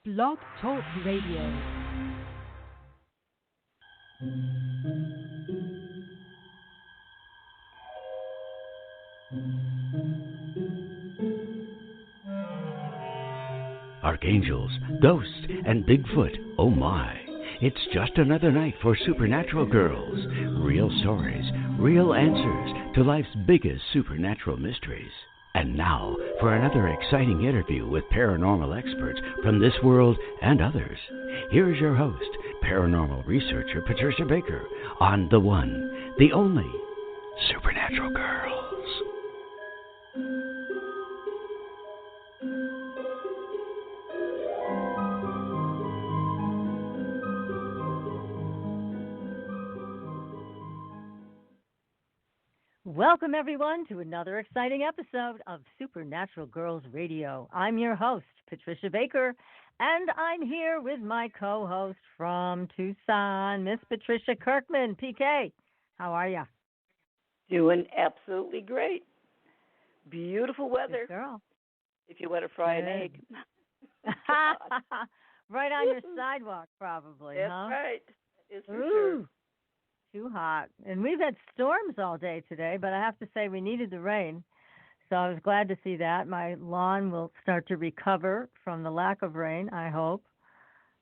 Blog Talk Radio. Archangels, ghosts, and Bigfoot, oh my. It's just another night for Supernatural Girls. Real stories, real answers to life's biggest supernatural mysteries. And now for another exciting interview with paranormal experts from this world and others. Here's your host, paranormal researcher Patricia Baker, on the one, the only Supernatural Girls. Welcome, everyone, to another exciting episode of Supernatural Girls Radio. I'm your host, Patricia Baker, and I'm here with my co-host from Tucson, Miss Patricia Kirkman. PK, how are you? Doing absolutely great. Beautiful weather. Good girl. If you want to fry an egg. Right on your sidewalk, probably, That's huh? right. It's for Ooh. sure. Too hot. And we've had storms all day today, but I have to say we needed the rain. So I was glad to see that. My lawn will start to recover from the lack of rain, I hope.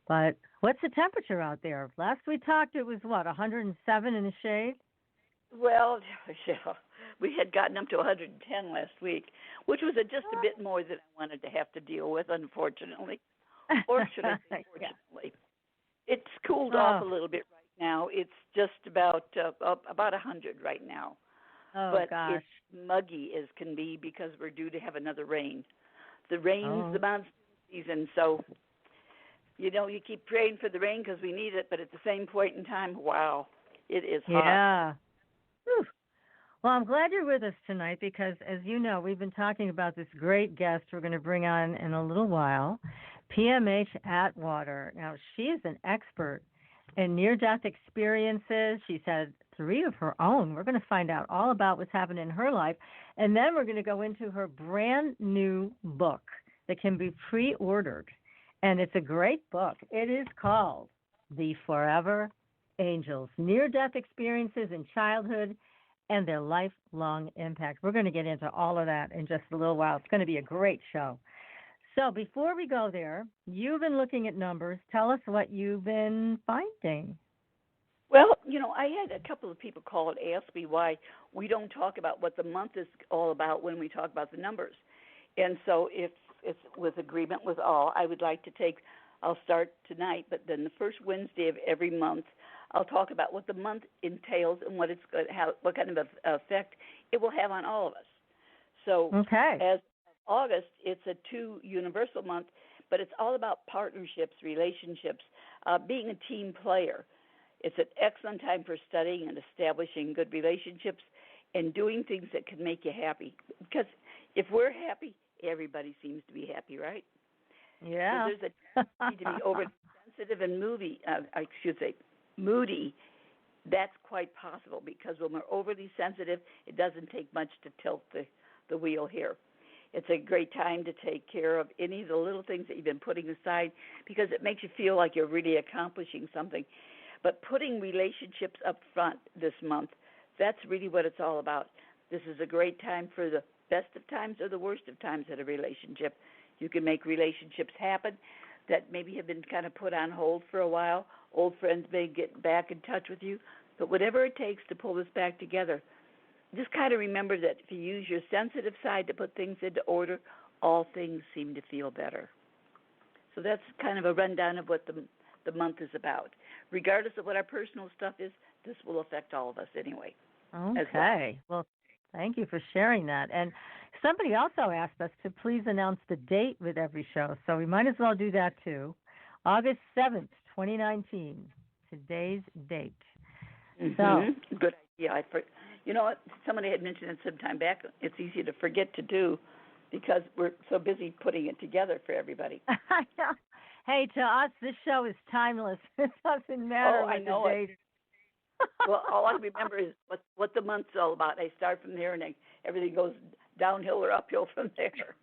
But what's the temperature out there? Last we talked, it was, 107 in the shade? Well, yeah, we had gotten up to 110 last week, which was just a bit more than I wanted to have to deal with, unfortunately. Or should I say, fortunately. It's cooled off a little bit right now. It's just about 100 right now. Oh, but gosh. It's muggy as can be because we're due to have another rain. The rain's the monsoon season, so, you keep praying for the rain because we need it, but at the same point in time, wow, it is hot. Yeah. Whew. Well, I'm glad you're with us tonight because, as you know, we've been talking about this great guest we're going to bring on in a little while, PMH Atwater. Now, she is an expert in near-death experiences. She's had 3 of her own. We're going to find out all about what's happened in her life, and then we're going to go into her brand new book that can be pre-ordered, and it's a great book. It is called The Forever Angels, Near-Death Experiences in Childhood and Their Lifelong Impact. We're going to get into all of that in just a little while. It's going to be a great show. So before we go there, you've been looking at numbers. Tell us what you've been finding. Well, I had a couple of people call and ask me why we don't talk about what the month is all about when we talk about the numbers. And so if it's with agreement with all, I would like to I'll start tonight, but then the first Wednesday of every month, I'll talk about what the month entails and what kind of effect it will have on all of us. So as August, it's a 2 universal month, but it's all about partnerships, relationships, being a team player. It's an excellent time for studying and establishing good relationships and doing things that can make you happy. Because if we're happy, everybody seems to be happy, right? Yeah. So there's a tendency to be overly sensitive and moody. That's quite possible because when we're overly sensitive, it doesn't take much to tilt the wheel here. It's a great time to take care of any of the little things that you've been putting aside because it makes you feel like you're really accomplishing something. But putting relationships up front this month, that's really what it's all about. This is a great time for the best of times or the worst of times in a relationship. You can make relationships happen that maybe have been kind of put on hold for a while. Old friends may get back in touch with you. But whatever it takes to pull this back together, just kind of remember that if you use your sensitive side to put things into order, all things seem to feel better. So that's kind of a rundown of what the month is about. Regardless of what our personal stuff is, this will affect all of us anyway. Okay. Well, thank you for sharing that. And somebody also asked us to please announce the date with every show, so we might as well do that too. August 7th, 2019, today's date. Mm-hmm. So, good idea. You know what? Somebody had mentioned it some time back. It's easy to forget to do because we're so busy putting it together for everybody. Hey, to us, this show is timeless. It doesn't matter what the date is. Well, all I remember is what the month's all about. I start from there, and everything goes downhill or uphill from there.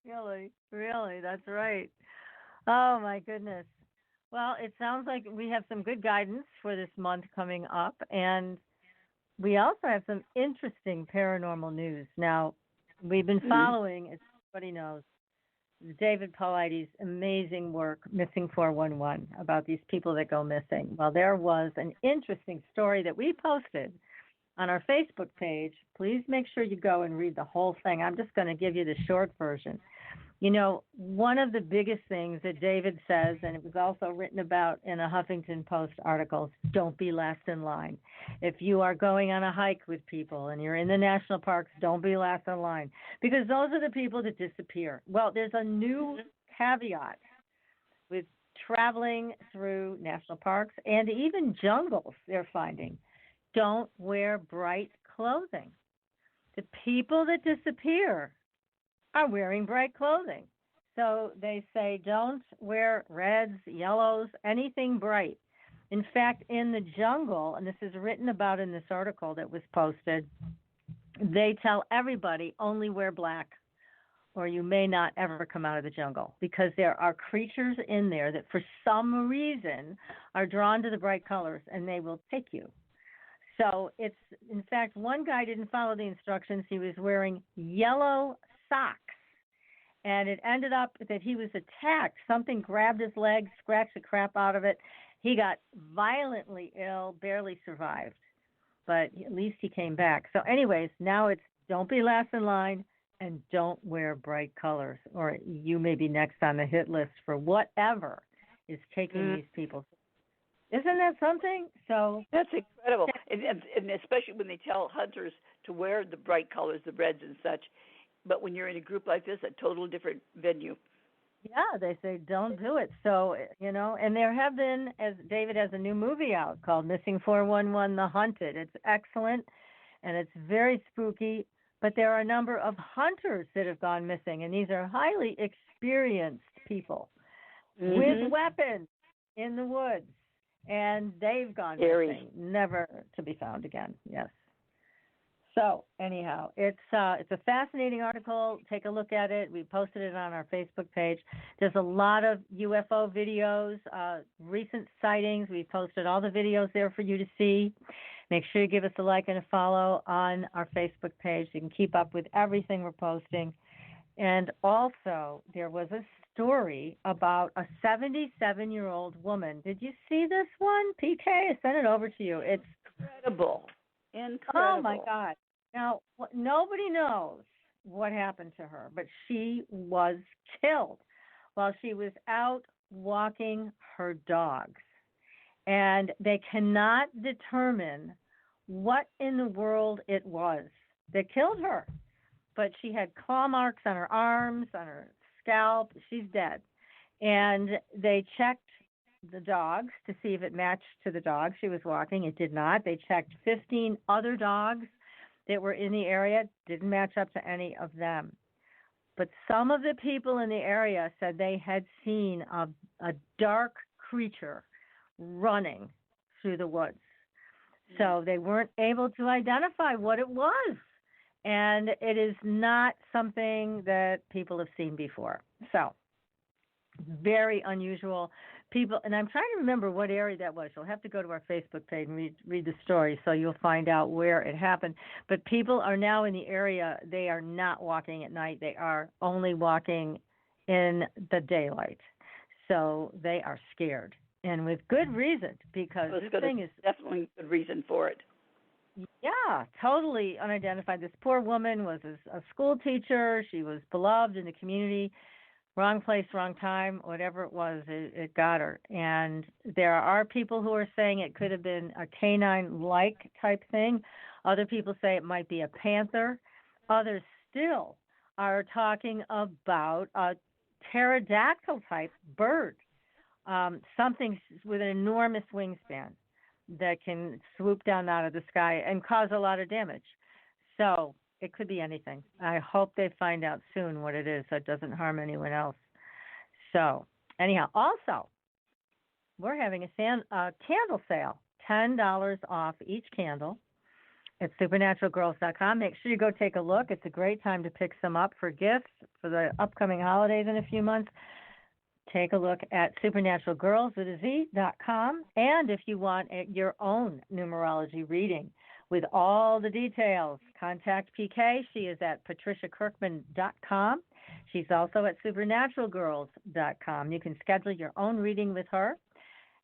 No, really, that's right. Oh my goodness. Well, it sounds like we have some good guidance for this month coming up, and we also have some interesting paranormal news. Now, we've been Hmm. following, as everybody knows, David Paulides' amazing work, Missing 411, about these people that go missing. Well, there was an interesting story that we posted on our Facebook page. Please make sure you go and read the whole thing. I'm just going to give you the short version. You know, one of the biggest things that David says, and it was also written about in a Huffington Post article, don't be last in line. If you are going on a hike with people and you're in the national parks, don't be last in line because those are the people that disappear. Well, there's a new caveat with traveling through national parks and even jungles, they're finding. Don't wear bright clothing. The people that disappear are wearing bright clothing. So they say don't wear reds, yellows, anything bright. In fact, in the jungle, and this is written about in this article that was posted, they tell everybody only wear black or you may not ever come out of the jungle because there are creatures in there that for some reason are drawn to the bright colors and they will take you. So it's, in fact, one guy didn't follow the instructions. He was wearing yellow socks. And it ended up that he was attacked. Something grabbed his leg, scratched the crap out of it. He got violently ill, barely survived. But at least he came back. So anyways, now it's don't be last in line and don't wear bright colors or you may be next on the hit list for whatever is taking these people. Isn't that something? So That's incredible, and especially when they tell hunters to wear the bright colors, the reds and such. But when you're in a group like this, a total different venue. yeah, they say don't do it. So, you know, and there have been, as David has a new movie out called Missing 411 The Hunted. It's excellent and it's very spooky, but there are a number of hunters that have gone missing, and these are highly experienced people with weapons in the woods, and they've gone missing, never to be found again. Yes. So anyhow, it's a fascinating article. Take a look at it. We posted it on our Facebook page. There's a lot of UFO videos, recent sightings. We posted all the videos there for you to see. Make sure you give us a like and a follow on our Facebook page. You can keep up with everything we're posting. And also, there was a story about a 77-year-old woman. Did you see this one, PK? I sent it over to you. It's Incredible. Oh, my God. Now, nobody knows what happened to her, but she was killed while she was out walking her dogs. And they cannot determine what in the world it was that killed her. But she had claw marks on her arms, on her scalp. She's dead. And they checked the dogs to see if it matched to the dog she was walking. It did not. They checked 15 other dogs that were in the area. Didn't match up to any of them. But some of the people in the area said they had seen a dark creature running through the woods. So they weren't able to identify what it was. And it is not something that people have seen before. So very unusual. People, and I'm trying to remember what area that was. You'll have to go to our Facebook page and read the story, so you'll find out where it happened. But people are now in the area. They are not walking at night. They are only walking in the daylight. So they are scared, and with good reason, because this thing is definitely good reason for it. Yeah, totally unidentified. This poor woman was a school teacher. She was beloved in the community. Wrong place, wrong time, whatever it was, it got her. And there are people who are saying it could have been a canine-like type thing. Other people say it might be a panther. Others still are talking about a pterodactyl-type bird, something with an enormous wingspan that can swoop down out of the sky and cause a lot of damage. So it could be anything. I hope they find out soon what it is so it doesn't harm anyone else. So anyhow, also, we're having a candle sale, $10 off each candle at supernaturalgirls.com. Make sure you go take a look. It's a great time to pick some up for gifts for the upcoming holidays in a few months. take a look at supernaturalgirls.com. And if you want your own numerology reading with all the details, contact PK. She is at patriciakirkman.com. She's also at supernaturalgirls.com. You can schedule your own reading with her,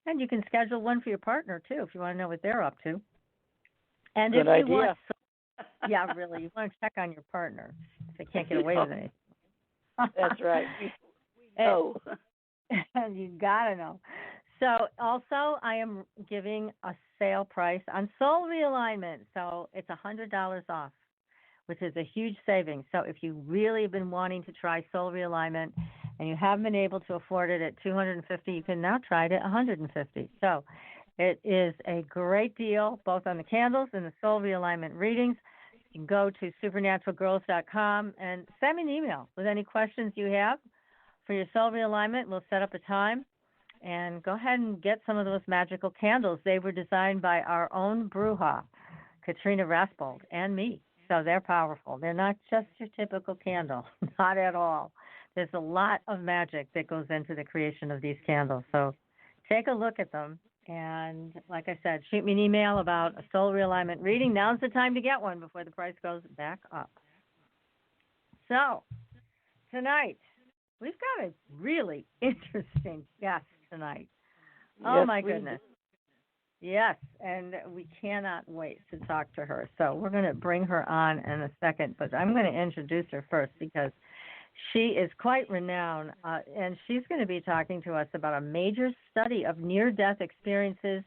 and you can schedule one for your partner, too, if you want to know what they're up to. And Good if you idea. yeah, really, you want to check on your partner if they can't get away with anything. That's right. We know. And you got to know. So also, I am giving a sale price on Soul Realignment. So it's $100 off, which is a huge savings. So if you really have been wanting to try Soul Realignment and you haven't been able to afford it at $250, you can now try it at $150. So it is a great deal, both on the candles and the Soul Realignment readings. You can go to supernaturalgirls.com and send me an email with any questions you have for your Soul Realignment. We'll set up a time. And go ahead and get some of those magical candles. They were designed by our own Bruja, Katrina Raspold, and me. So they're powerful. They're not just your typical candle, not at all. There's a lot of magic that goes into the creation of these candles. So take a look at them. And like I said, shoot me an email about a Soul Realignment reading. Now's the time to get one before the price goes back up. So tonight, we've got a really interesting guest tonight. Oh, yes, my goodness. Yes, and we cannot wait to talk to her. So we're going to bring her on in a second, but I'm going to introduce her first because she is quite renowned, and she's going to be talking to us about a major study of near-death experiences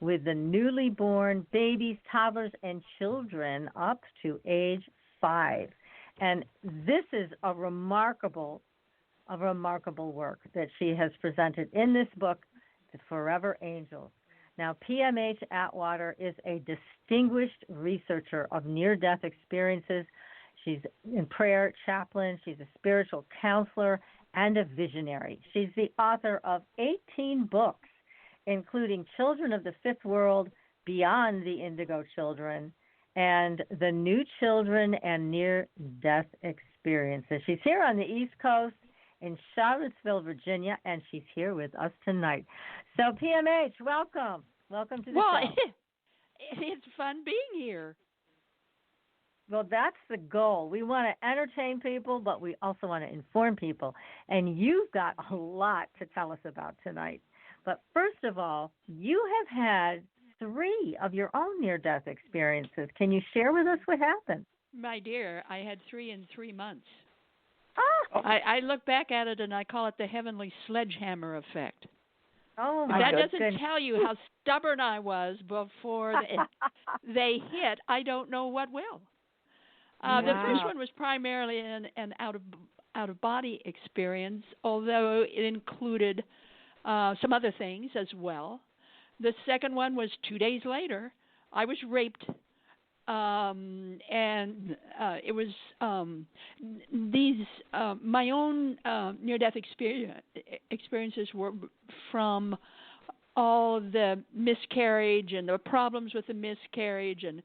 with the newly born babies, toddlers, and children up to age 5. And this is a remarkable work that she has presented in this book, The Forever Angels. Now, PMH Atwater is a distinguished researcher of near-death experiences. She's a prayer chaplain. She's a spiritual counselor and a visionary. She's the author of 18 books, including Children of the Fifth World, Beyond the Indigo Children, and The New Children and Near-Death Experiences. She's here on the East Coast in Charlottesville, Virginia, and she's here with us tonight. So, PMH, welcome. Welcome to the show. It's fun being here. Well, that's the goal. We want to entertain people, but we also want to inform people. And you've got a lot to tell us about tonight. But first of all, you have had 3 of your own near-death experiences. Can you share with us what happened? My dear, I had 3 in 3 months. Oh, I look back at it and I call it the heavenly sledgehammer effect. oh my That goodness. doesn't tell you how stubborn I was before they hit. I don't know what will. The first one was primarily an out-of-body experience, although it included some other things as well. The second one was 2 days later. I was raped. And it was my own near-death experiences were from all of the miscarriage and the problems with the miscarriage and,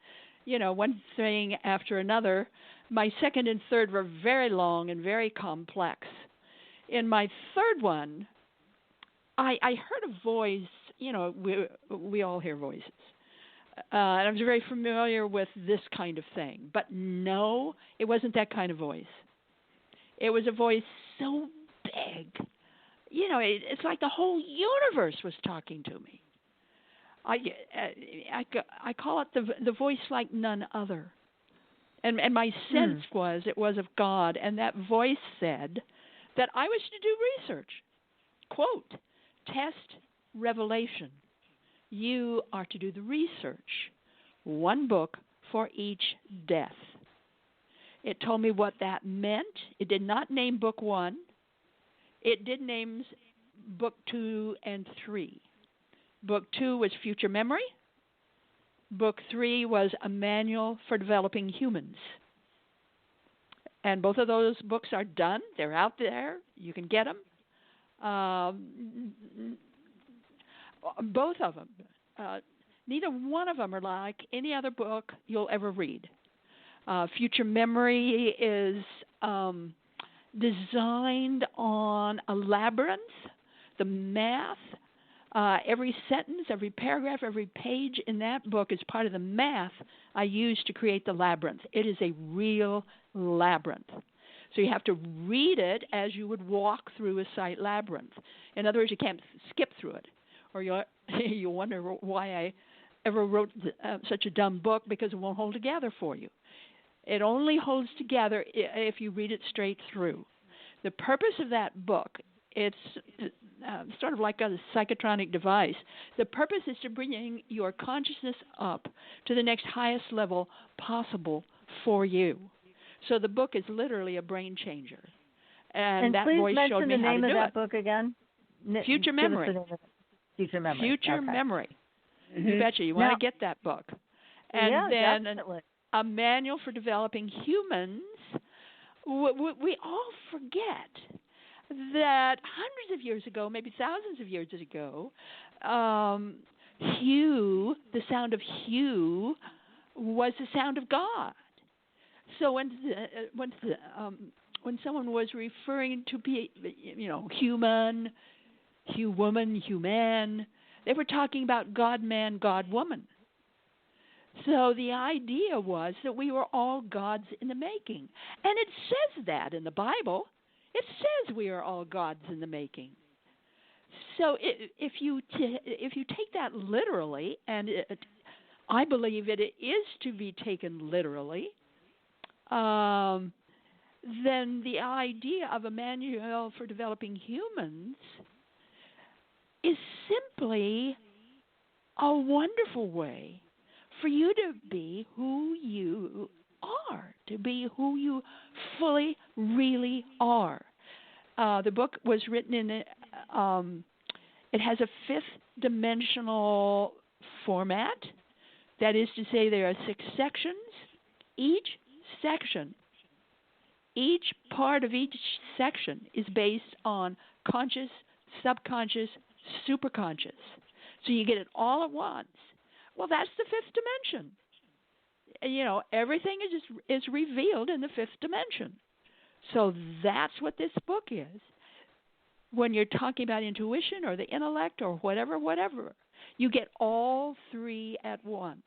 one thing after another. My second and third were very long and very complex. In my third one, I heard a voice. We all hear voices. And I was very familiar with this kind of thing. But no, it wasn't that kind of voice. It was a voice so big. It's like the whole universe was talking to me. I call it the voice like none other. And my sense was it was of God. And that voice said that I was to do research. Quote, test revelation. You are to do the research, 1 book for each death. It told me what that meant. It did not name book 1. It did name book 2 and 3. Book 2 was Future Memory. Book 3 was A Manual for Developing Humans. And both of those books are done. They're out there. You can get them. Both of them. Neither one of them are like any other book you'll ever read. Future Memory is designed on a labyrinth The math, every sentence, every paragraph, every page in that book is part of the math I use to create the labyrinth. It is a real labyrinth. So you have to read it as you would walk through a sight labyrinth. In other words, you can't skip through it. Or you wonder why I ever wrote such a dumb book, because it won't hold together for you. It only holds together if you read it straight through. The purpose of that book, it's sort of like a psychotronic device. The purpose is to bring your consciousness up to the next highest level possible for you. So the book is literally a brain changer. And that please voice showed me how to do it. mention the name of that book again. Future Memory. Future Memory. Future okay. Memory. Mm-hmm. You betcha. You want to get that book. And then definitely. a manual for developing humans. We all forget that hundreds of years ago, maybe thousands of years ago, Hugh, the sound of Hugh, was the sound of God. So when someone was referring to be, human, Hugh woman, human, they were talking about God man, God woman. So the idea was that we were all gods in the making. And it says that in the Bible. It says we are all gods in the making. So if you take that literally, and I believe it is to be taken literally, then the idea of a manual for developing humans is simply a wonderful way for you to be who you are, to be who you fully, really are. The book was written in, it has a fifth-dimensional format. That is to say, there are 6 sections. Each part of each section is based on conscious, subconscious, superconscious. So you get it all at once. Well, that's the 5th dimension. Everything is revealed in the 5th dimension. So that's what this book is. When you're talking about intuition or the intellect or whatever, you get all 3 at once.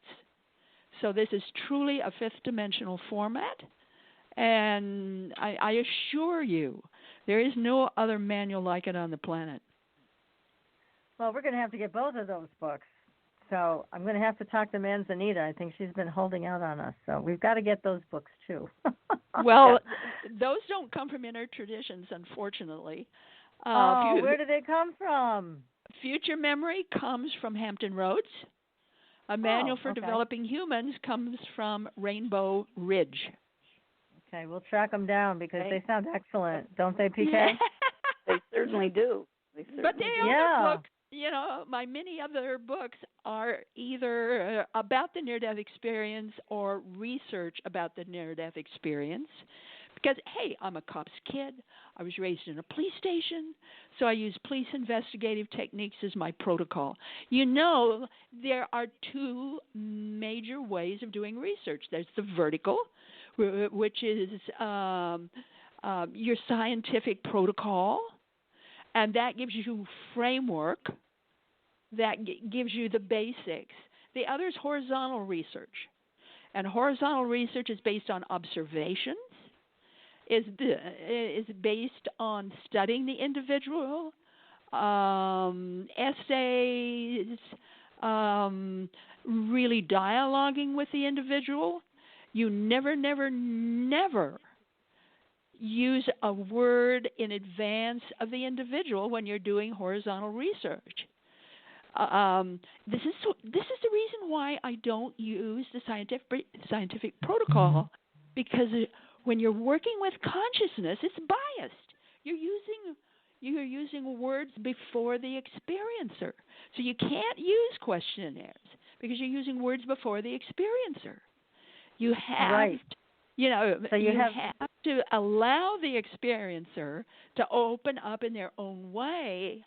So this is truly a 5th dimensional format. And I assure you, there is no other manual like it on the planet. Well, we're going to have to get both of those books. So I'm going to have to talk to Manzanita. I think she's been holding out on us. So we've got to get those books, too. Well, those don't come from inner traditions, unfortunately. Where do they come from? Future Memory comes from Hampton Roads. A manual for developing humans comes from Rainbow Ridge. Okay, we'll track them down because they sound excellent. Don't they, PK? They certainly do. But the other books, my many other books are either about the near-death experience or research about the near-death experience. Because, hey, I'm a cop's kid. I was raised in a police station, so I use police investigative techniques as my protocol. There are 2 major ways of doing research. There's the vertical, which is your scientific protocol, and that gives you framework, that gives you the basics. The other is horizontal research, and horizontal research is based on observations, is based on studying the individual, essays, really dialoguing with the individual. You never use a word in advance of the individual when you're doing horizontal research. This is the reason why I don't use the scientific protocol, because when you're working with consciousness, it's biased. You're using words before the experiencer, so you can't use questionnaires because you're using words before the experiencer. You have you have to allow the experiencer to open up in their own way,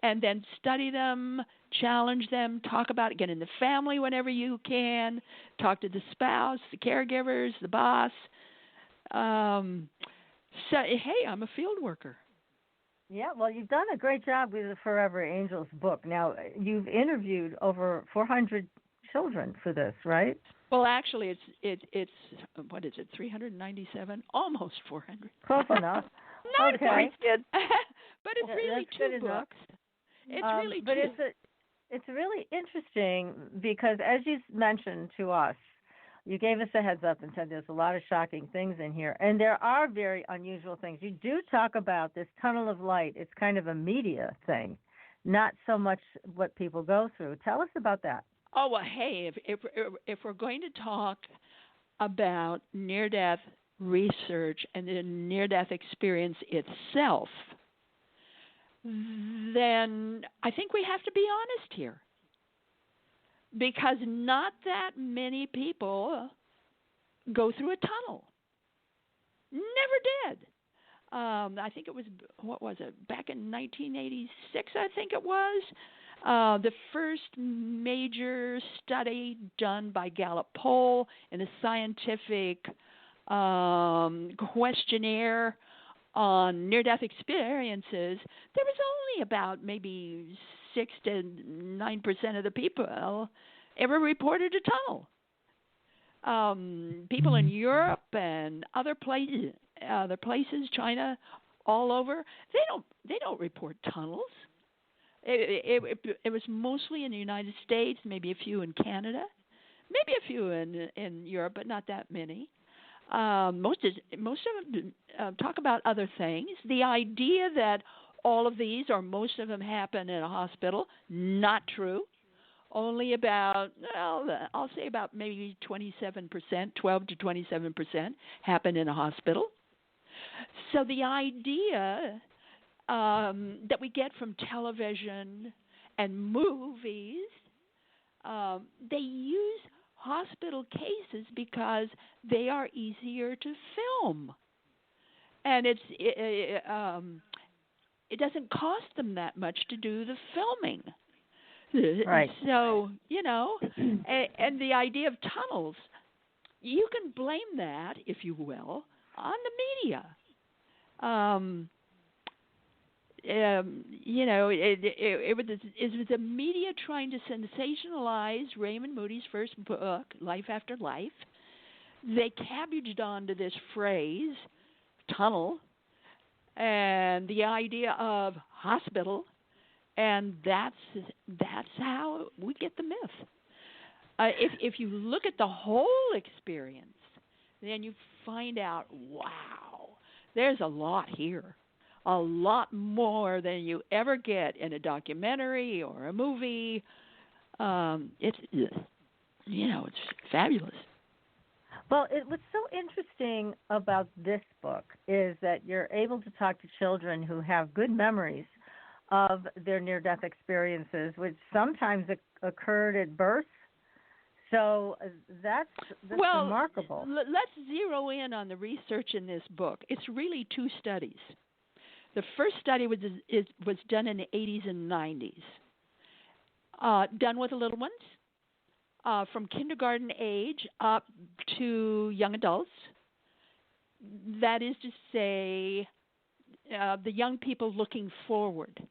and then study them, challenge them, talk about it, get in the family whenever you can, talk to the spouse, the caregivers, the boss. So, hey, I'm a field worker. Yeah, well, you've done a great job with the Forever Angels book. Now, you've interviewed over 400 children for this, right? Well, actually, it's what is it? 397, almost 400. Close enough. Not Okay. quite, but it's really That's two good enough. books. It's really but two. it's really interesting because, as you mentioned to us, you gave us a heads up and said there's a lot of shocking things in here, and there are very unusual things. You do talk about this tunnel of light. It's kind of a media thing, not so much what people go through. Tell us about that. Oh well, hey, if we're going to talk about near-death research and the near-death experience itself, then I think we have to be honest here. Because not that many people go through a tunnel. Never did. I think it was, what was it, back in 1986, I think it was. The first major study done by Gallup poll in a scientific questionnaire on near-death experiences, there was only about maybe 6 to 9% of the people ever reported a tunnel. People in Europe and other places, China, all over, they don't report tunnels. It was mostly in the United States, maybe a few in Canada, maybe a few in Europe, but not that many. Most of them talk about other things. The idea that all of these or most of them happen in a hospital, not true. Only about, well, I'll say about maybe 27%, 12 to 27% happen in a hospital. So the idea that we get from television and movies, they use hospital cases because they are easier to film. And it doesn't cost them that much to do the filming. Right. So, and the idea of tunnels, you can blame that, if you will, on the media. It was the media trying to sensationalize Raymond Moody's first book, Life After Life. They cabbaged onto this phrase, tunnel, and the idea of hospital, and that's how we get the myth. If you look at the whole experience, then you find out, wow, there's a lot here, a lot more than you ever get in a documentary or a movie. It's fabulous. Well, what's so interesting about this book is that you're able to talk to children who have good memories of their near-death experiences, which sometimes occurred at birth. So that's remarkable. Let's zero in on the research in this book. It's really two studies. The first study was done in the 80s and 90s, done with the little ones. From kindergarten age up to young adults. That is to say, the young people looking forward.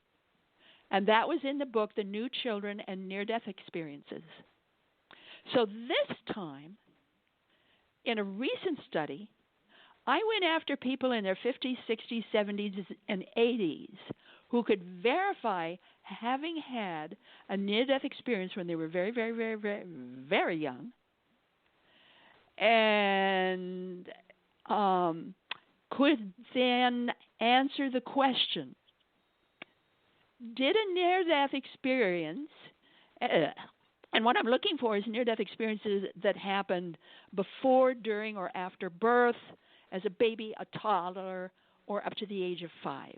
And that was in the book, The New Children and Near-Death Experiences. So this time, in a recent study, I went after people in their 50s, 60s, 70s, and 80s who could verify having had a near-death experience when they were very, very, very, very, very young, and could then answer the question, did a near-death experience, and what I'm looking for is near-death experiences that happened before, during, or after birth, as a baby, a toddler, or up to the age of 5.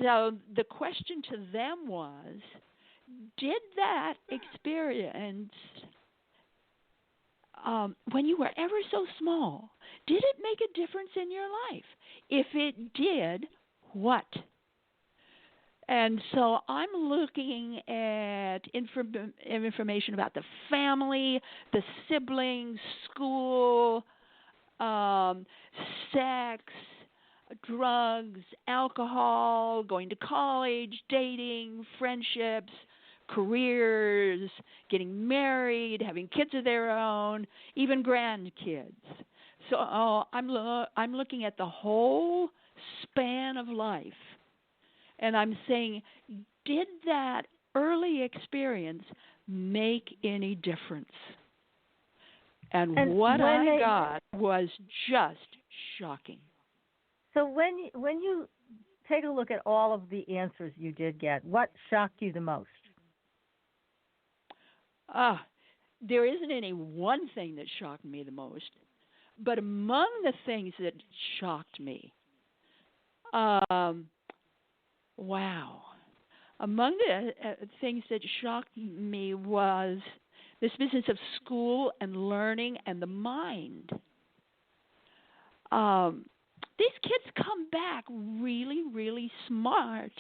So the question to them was, did that experience, when you were ever so small, did it make a difference in your life? If it did, what? And so I'm looking at information about the family, the siblings, school, sex, drugs, alcohol, going to college, dating, friendships, careers, getting married, having kids of their own, even grandkids. So I'm looking at the whole span of life, and I'm saying, did that early experience make any difference? And what I got was just shocking. So when you take a look at all of the answers you did get, what shocked you the most? There isn't any one thing that shocked me the most, but among the things that shocked me, among the things that shocked me was this business of school and learning and the mind. These kids come back really, really smart,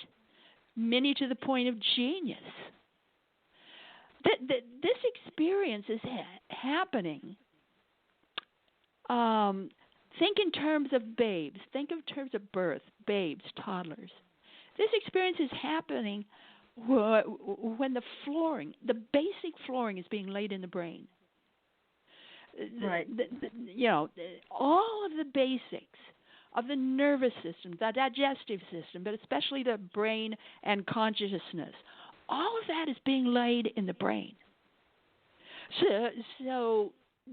many to the point of genius. This experience is happening. Think in terms of babes. Think in terms of birth, babes, toddlers. This experience is happening when the basic flooring is being laid in the brain. Right. All of the basics of the nervous system, the digestive system, but especially the brain and consciousness. All of that is being laid in the brain. So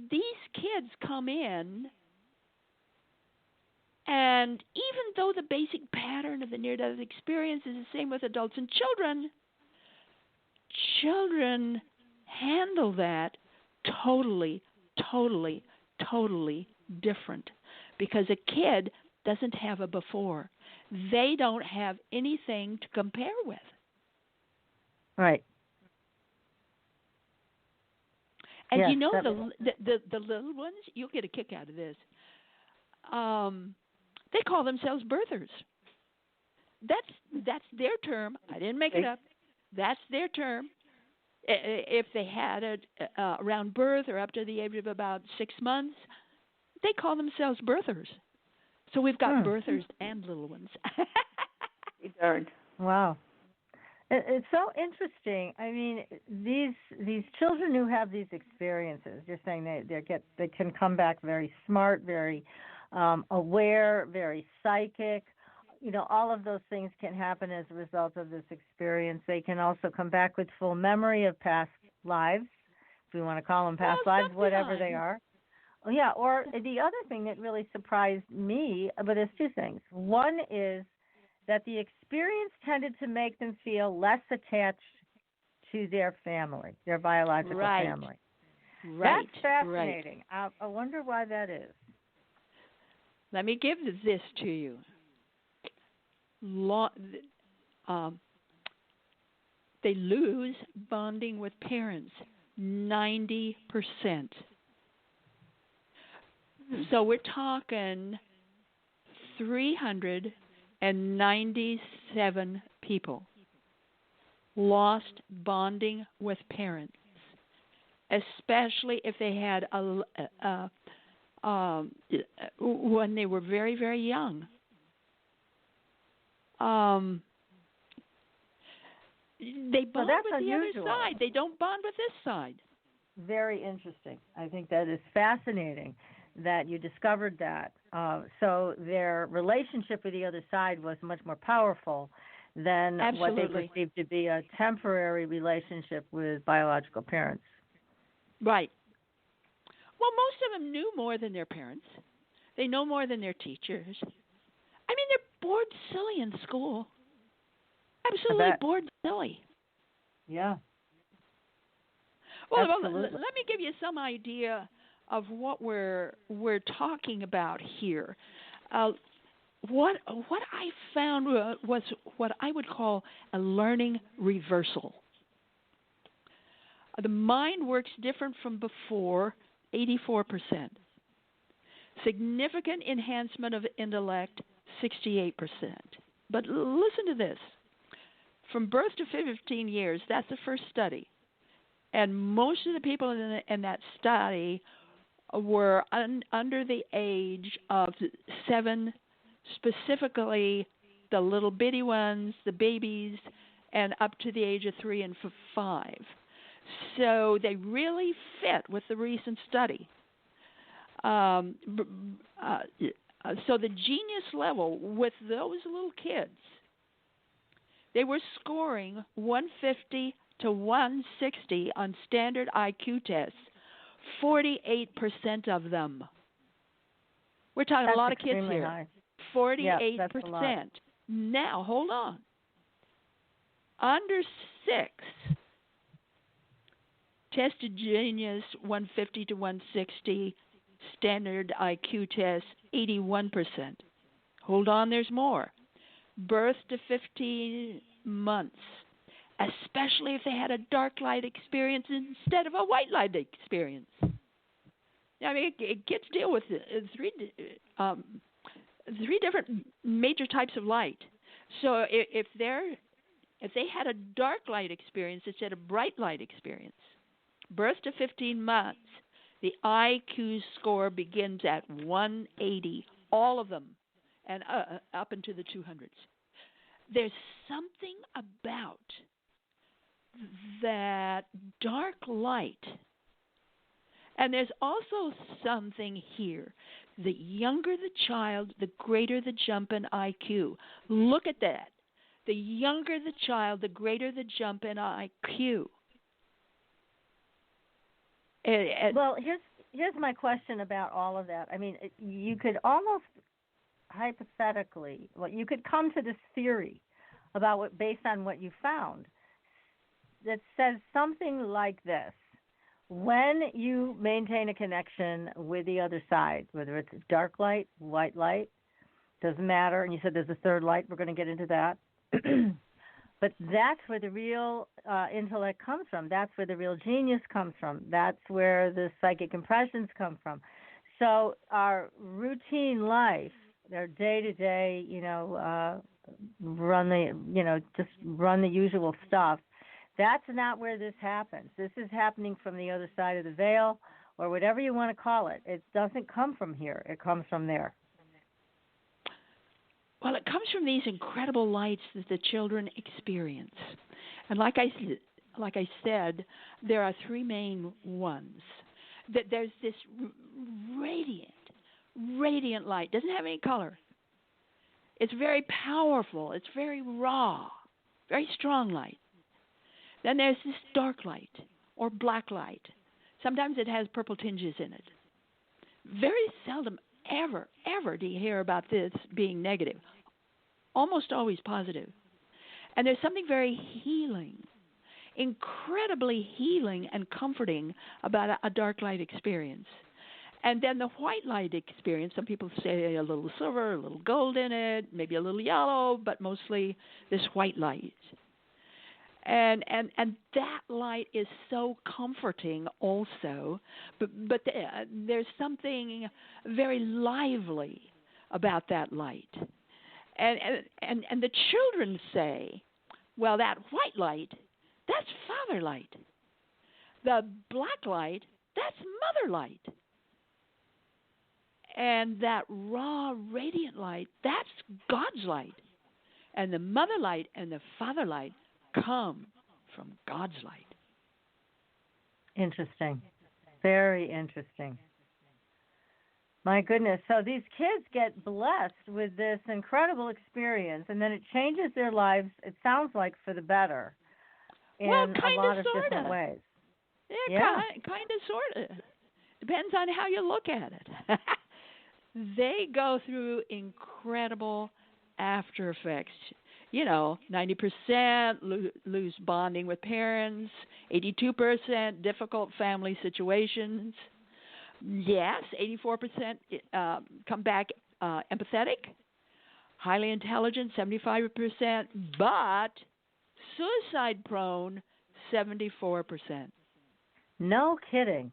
these kids come in, and even though the basic pattern of the near-death experience is the same with adults and children handle that totally different, because a kid doesn't have a before. They don't have anything to compare with. Right. And yes, the little ones, you'll get a kick out of this. They call themselves birthers. That's their term. I didn't make it up. That's their term. If they had it around birth or up to the age of about 6 months, they call themselves birthers. So we've got birthers and little ones. Be darned. Wow. It's so interesting. I mean, these children who have these experiences, you're saying they can come back very smart, very aware, very psychic. All of those things can happen as a result of this experience. They can also come back with full memory of past lives, if we want to call them past lives, whatever they are. Yeah, or the other thing that really surprised me, but there's two things. One is that the experience tended to make them feel less attached to their family, their biological family. Right. That's fascinating. Right. I wonder why that is. Let me give this to you. They lose bonding with parents 90%. So we're talking 397 people lost bonding with parents, especially if they had when they were very, very young. They bond with the other side. They don't bond with this side. Very interesting. I think that is fascinating that you discovered that. So their relationship with the other side was much more powerful than what they perceived to be a temporary relationship with biological parents. Right. Well, most of them knew more than their parents. They know more than their teachers. I mean, they're bored silly in school. Absolutely bored silly. Yeah. Well, let me give you some idea of what we're talking about here. What I found was what I would call a learning reversal. The mind works different from before, 84%. Significant enhancement of intellect, 68%. But listen to this. From birth to 15 years, that's the first study. And most of the people in that study were under the age of 7 specifically the little bitty ones, the babies, and up to the age of 3 and 5. So they really fit with the recent study. So the genius level with those little kids, they were scoring 150 to 160 on standard IQ tests, 48% of them. We're talking That's a lot of kids here. High. 48%. That's a lot. Now, hold on. Under 6, tested genius 150 to 160, standard IQ test 81%. Hold on, there's more. Birth to 15 months, especially if they had a dark light experience instead of a white light experience. I mean, it gets to deal with three different major types of light. So if they had a dark light experience instead of bright light experience, birth to 15 months, the IQ score begins at 180, all of them, and up into the 200s. There's something about that dark light. And there's also something here. The younger the child, the greater the jump in IQ. Look at that. The younger the child, the greater the jump in IQ. Well, here's my question about all of that. I mean, you could almost hypothetically, you could come to this theory about what, based on what you found, that says something like this. When you maintain a connection with the other side, whether it's dark light, white light, doesn't matter. And you said there's a third light. We're going to get into that. But that's where the real intellect comes from. That's where the real genius comes from. That's where the psychic impressions come from. So our routine life, their day-to-day, run the usual stuff. That's not where this happens. This is happening from the other side of the veil, or whatever you want to call it. It doesn't come from here. It comes from there. Well, it comes from these incredible lights that the children experience. And like I said, there are 3 main ones. There's this radiant light. Doesn't have any color. It's very powerful. It's very raw, very strong light. Then there's this dark light or black light. Sometimes it has purple tinges in it. Very seldom, ever do you hear about this being negative. Almost always positive. And there's something very healing, incredibly healing and comforting about a dark light experience. And then the white light experience, some people say a little silver, a little gold in it, maybe a little yellow, but mostly this white light. And that light is so comforting also, but there's something very lively about that light. And the children say, well, that white light, that's father light. The black light, that's mother light. And that raw, radiant light, that's God's light. And the mother light and the father light come from God's light. Interesting. Very interesting. My goodness. So these kids get blessed with this incredible experience, and then it changes their lives, it sounds like, for the better in a lot of different ways. Yeah. Kind of, sort of. Depends on how you look at it. They go through incredible after effects. 90% lose bonding with parents, 82% difficult family situations. Yes, 84% come back empathetic, highly intelligent, 75%, but suicide prone, 74%. No kidding.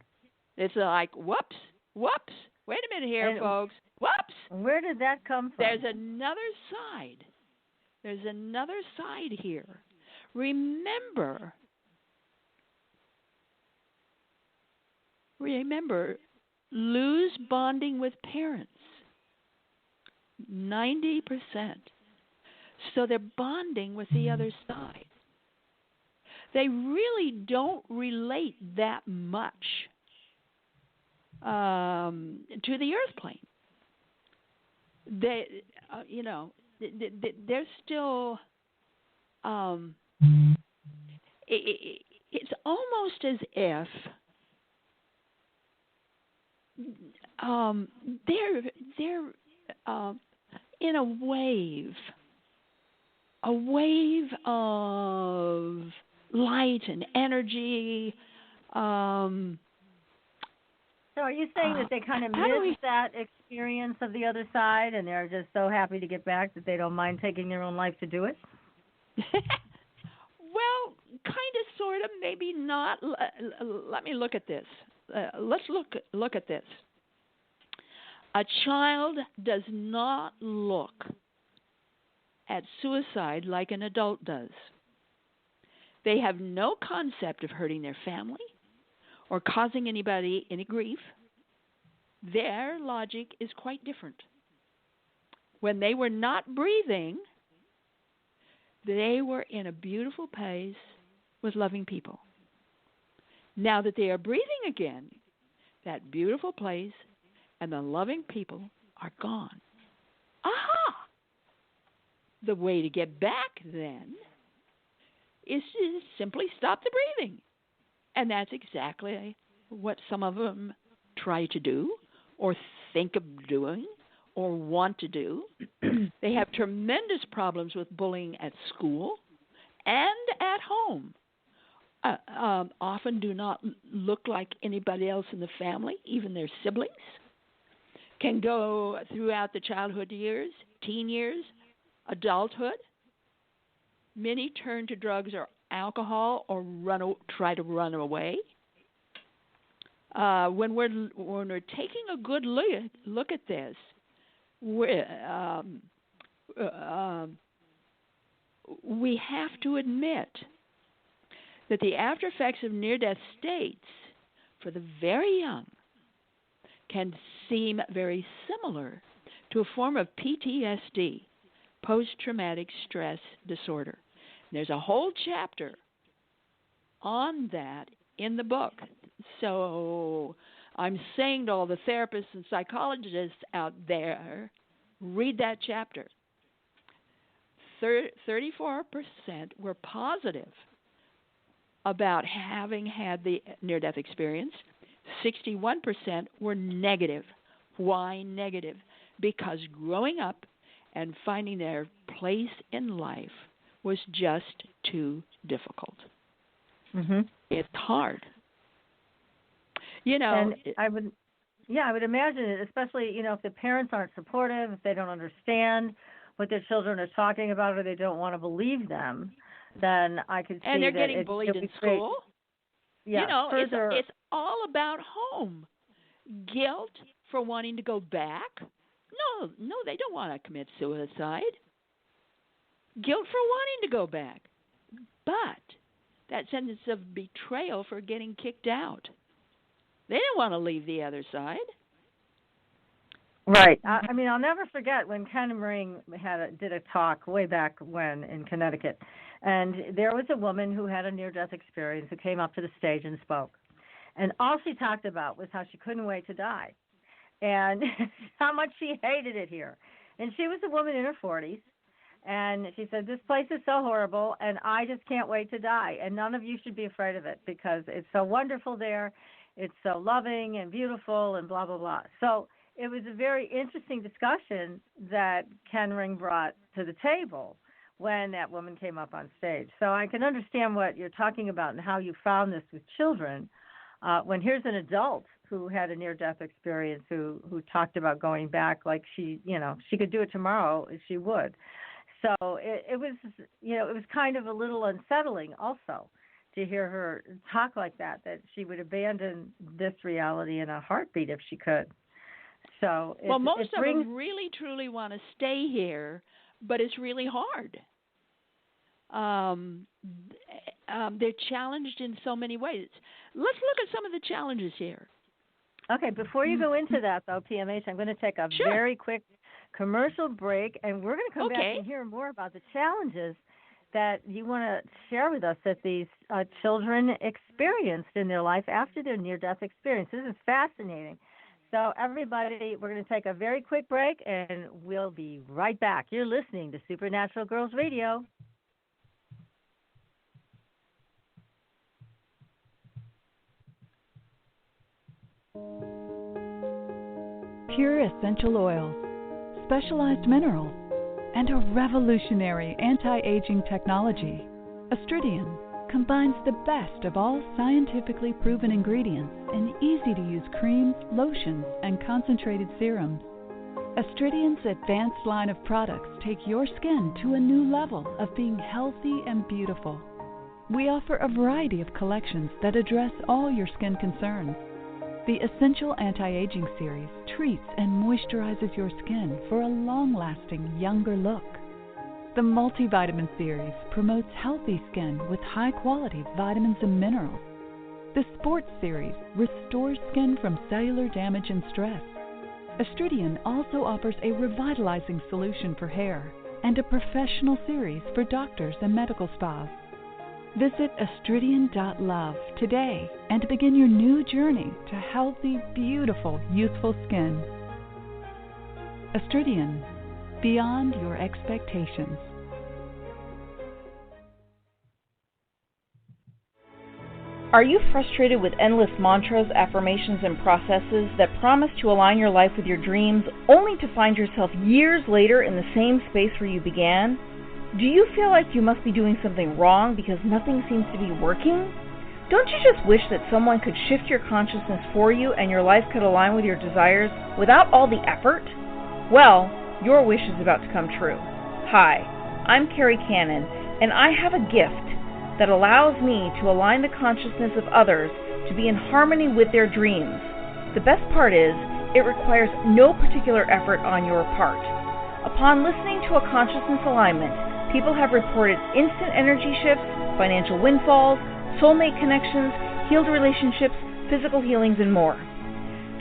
It's like, whoops. Wait a minute here, folks. Whoops. Where did that come from? There's another side. There's another side here. Remember, lose bonding with parents. 90%. So they're bonding with the other side. They really don't relate that much to the earth plane. They, they're still. It's almost as if they're in a wave of light and energy. So are you saying that they kind of miss that experience of the other side, and they're just so happy to get back that they don't mind taking their own life to do it? Well, kind of, sort of, maybe not. Let me look at this. Let's look at this. A child does not look at suicide like an adult does. They have no concept of hurting their family or causing anybody any grief. Their logic is quite different. When they were not breathing, they were in a beautiful place with loving people. Now that they are breathing again, that beautiful place and the loving people are gone. Aha! The way to get back then is to simply stop the breathing. And that's exactly what some of them try to do or think of doing or want to do. They have tremendous problems with bullying at school and at home. Often do not look like anybody else in the family, even their siblings. Can go throughout the childhood years, teen years, adulthood. Many turn to drugs or alcohol or try to run away. When we're taking a good look at this, we have to admit that the after effects of near-death states for the very young can seem very similar to a form of PTSD, post-traumatic stress disorder. And there's a whole chapter on that in the book. So I'm saying to all the therapists and psychologists out there, read that chapter. 34% were positive about having had the near-death experience. 61% were negative. Why negative? Because growing up and finding their place in life was just too difficult. Mm-hmm. It's hard. And I would imagine it, especially, if the parents aren't supportive, if they don't understand what their children are talking about or they don't want to believe them, then I could see and they're that getting bullied in school. Yeah, it's all about home. Guilt for wanting to go back. No, they don't want to commit suicide. Guilt for wanting to go back. But that sense of betrayal for getting kicked out. They didn't want to leave the other side. Right. I mean, I'll never forget when Ken Ring did a talk way back when in Connecticut. And there was a woman who had a near-death experience who came up to the stage and spoke. And all she talked about was how she couldn't wait to die and how much she hated it here. And she was a woman in her 40s. And she said, this place is so horrible, and I just can't wait to die. And none of you should be afraid of it because it's so wonderful there. It's so loving and beautiful and blah, blah, blah. So it was a very interesting discussion that Ken Ring brought to the table when that woman came up on stage. So I can understand what you're talking about and how you found this with children. When here's an adult who had a near-death experience who talked about going back like she could do it tomorrow if she would. So it was kind of a little unsettling also to hear her talk like that she would abandon this reality in a heartbeat if she could. So most of them really, truly want to stay here, but it's really hard. They're challenged in so many ways. Let's look at some of the challenges here. Okay, before you go into that, though, PMH, I'm going to take a very quick commercial break, and we're going to come back and hear more about the challenges that you want to share with us that these children experienced in their life after their near-death experience. This is fascinating. So everybody, we're going to take a very quick break, and we'll be right back. You're listening to Supernatural Girls Radio. Pure essential oils, specialized minerals, and a revolutionary anti-aging technology. Astridian combines the best of all scientifically proven ingredients in easy-to-use creams, lotions, and concentrated serums. Astridian's advanced line of products take your skin to a new level of being healthy and beautiful. We offer a variety of collections that address all your skin concerns. The Essential Anti-Aging Series treats and moisturizes your skin for a long-lasting, younger look. The Multivitamin Series promotes healthy skin with high-quality vitamins and minerals. The Sports Series restores skin from cellular damage and stress. Astridian also offers a revitalizing solution for hair and a professional series for doctors and medical spas. Visit astridian.love today and begin your new journey to healthy, beautiful, youthful skin. Astridian, beyond your expectations. Are you frustrated with endless mantras, affirmations, and processes that promise to align your life with your dreams, only to find yourself years later in the same space where you began? Do you feel like you must be doing something wrong because nothing seems to be working? Don't you just wish that someone could shift your consciousness for you and your life could align with your desires without all the effort? Well, your wish is about to come true. Hi, I'm Carrie Cannon, and I have a gift that allows me to align the consciousness of others to be in harmony with their dreams. The best part is, it requires no particular effort on your part. Upon listening to a consciousness alignment, people have reported instant energy shifts, financial windfalls, soulmate connections, healed relationships, physical healings, and more.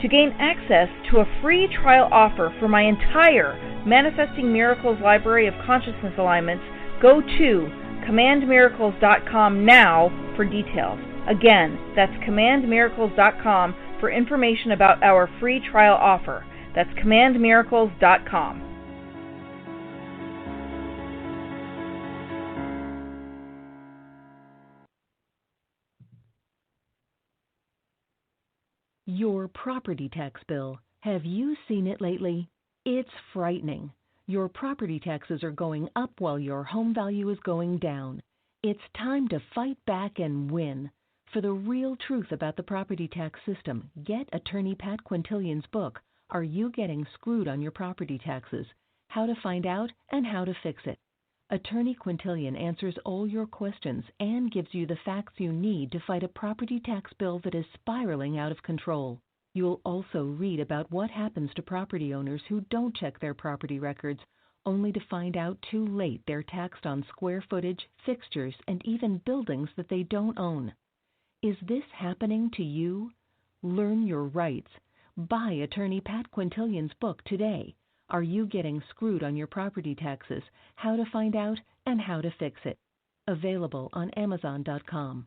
To gain access to a free trial offer for my entire Manifesting Miracles library of consciousness alignments, go to commandmiracles.com now for details. Again, that's commandmiracles.com for information about our free trial offer. That's commandmiracles.com. Your property tax bill. Have you seen it lately? It's frightening. Your property taxes are going up while your home value is going down. It's time to fight back and win. For the real truth about the property tax system, get attorney Pat Quintilian's book, Are You Getting Screwed on Your Property Taxes? How to Find Out and How to Fix It. Attorney Quintilian answers all your questions and gives you the facts you need to fight a property tax bill that is spiraling out of control. You'll also read about what happens to property owners who don't check their property records, only to find out too late they're taxed on square footage, fixtures, and even buildings that they don't own. Is this happening to you? Learn your rights. Buy attorney Pat Quintilian's book today. Are You Getting Screwed on Your Property Taxes? How to Find Out and How to Fix It. Available on Amazon.com.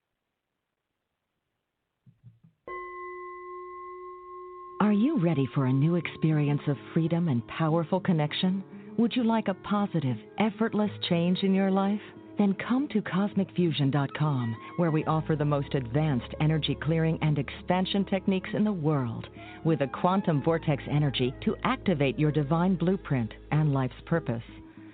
Are you ready for a new experience of freedom and powerful connection? Would you like a positive, effortless change in your life? Then come to CosmicFusion.com, where we offer the most advanced energy clearing and expansion techniques in the world, with a quantum vortex energy to activate your divine blueprint and life's purpose.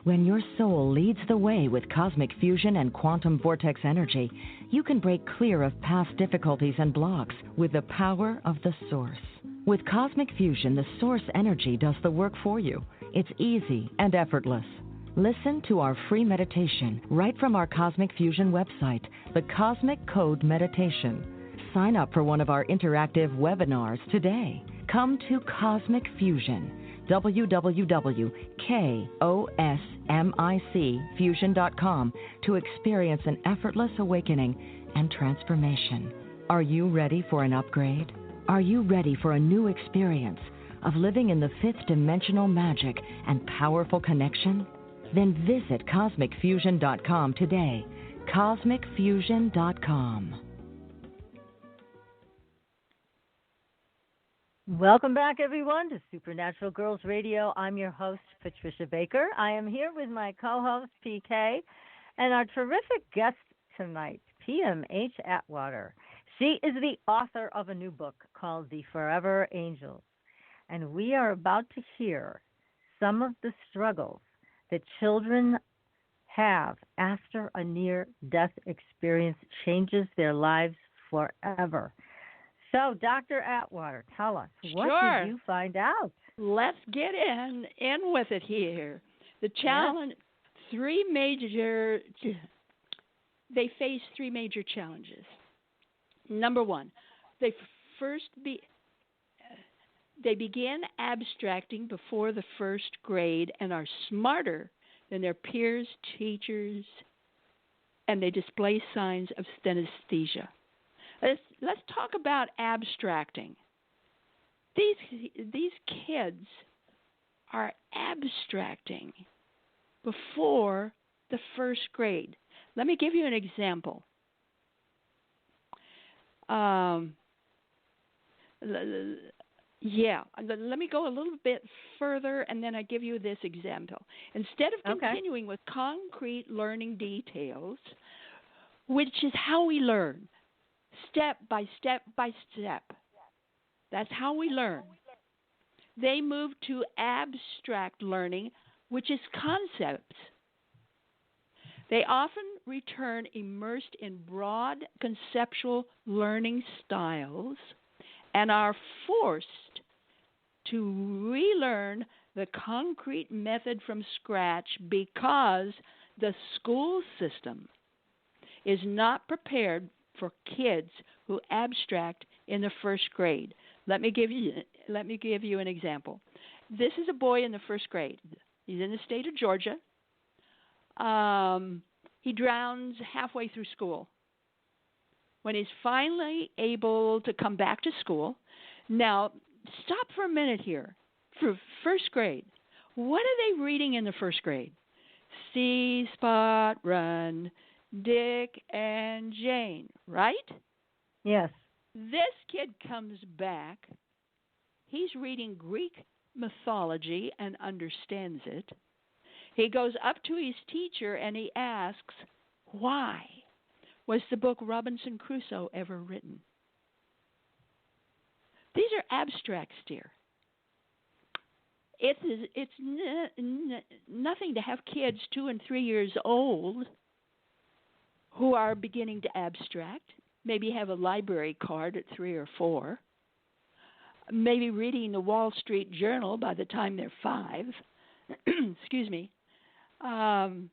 When your soul leads the way with cosmic fusion and quantum vortex energy, you can break clear of past difficulties and blocks with the power of the source. With cosmic fusion, the source energy does the work for you. It's easy and effortless. Listen to our free meditation right from our Cosmic Fusion website, the Cosmic Code Meditation. Sign up for one of our interactive webinars today. Come to Cosmic Fusion, www.kosmicfusion.com, to experience an effortless awakening and transformation. Are you ready for an upgrade? Are you ready for a new experience? of living in the fifth dimensional magic and powerful connection? Then visit CosmicFusion.com today. CosmicFusion.com. Welcome back, everyone, to Supernatural Girls Radio. I'm your host, Patricia Baker. I am here with my co-host, PK, and our terrific guest tonight, PMH Atwater. She is the author of a new book called The Forever Angels, and we are about to hear some of the struggles that children have after a near-death experience changes their lives forever. So, Dr. Atwater, tell us, what did you find out? Let's get in with it here. The challenge, they face three major challenges. Number one, they begin abstracting before the first grade and are smarter than their peers, teachers, and they display signs of synesthesia. Let's talk about abstracting. These kids are abstracting before the first grade. Let me give you an example. Let me go a little bit further, and then I give you this example. Instead of continuing with concrete learning details, which is how we learn, step by step by step. That's how we learn. They move to abstract learning, which is concepts. They often return immersed in broad conceptual learning styles and are forced to relearn the concrete method from scratch because the school system is not prepared for kids who abstract in the first grade. Let me give you an example. This is a boy in the first grade. He's in the state of Georgia. He drowns halfway through school. When he's finally able to come back to school, now stop for a minute here. For first grade, what are they reading in the first grade? See Spot Run, Dick and Jane, right? Yes. This kid comes back. He's reading Greek mythology and understands it. He goes up to his teacher and he asks, why was the book Robinson Crusoe ever written? These are abstracts, dear. It's nothing to have kids 2 and 3 years old who are beginning to abstract, maybe have a library card at 3 or 4, maybe reading the Wall Street Journal by the time they're 5. Excuse me. And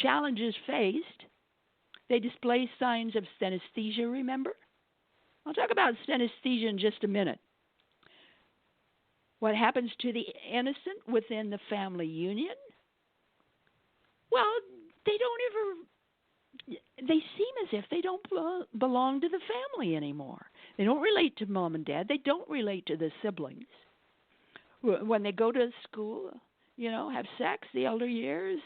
challenges faced, they display signs of synesthesia, remember? I'll talk about synesthesia in just a minute. What happens to the innocent within the family union? Well, they seem as if they don't belong to the family anymore. They don't relate to mom and dad. They don't relate to the siblings. When they go to school, have sex, the elder years.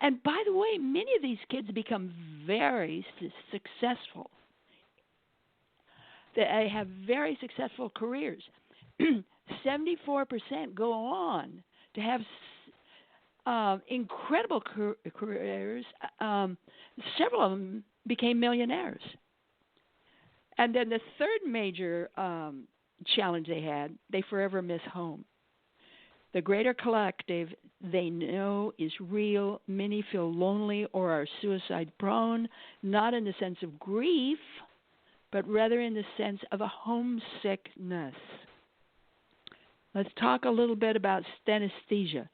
And by the way, many of these kids become very successful. They have very successful careers. 74% go on to have incredible careers. Several of them became millionaires. And then the third major challenge they had, they forever miss home. The greater collective they know is real. Many feel lonely or are suicide prone, not in the sense of grief, but rather in the sense of a homesickness. Let's talk a little bit about synesthesia.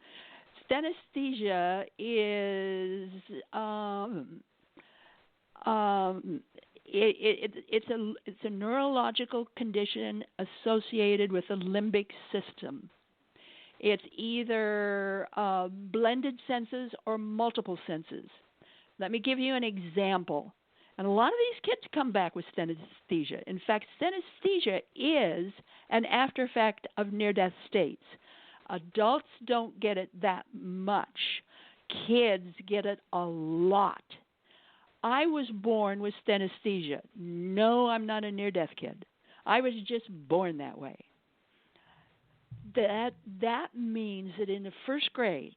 Synesthesia is it's a neurological condition associated with the limbic system. It's either blended senses or multiple senses. Let me give you an example. And a lot of these kids come back with synesthesia. In fact, synesthesia is an after effect of near-death states. Adults don't get it that much. Kids get it a lot. I was born with synesthesia. No, I'm not a near-death kid. I was just born that way. That means that in the first grade,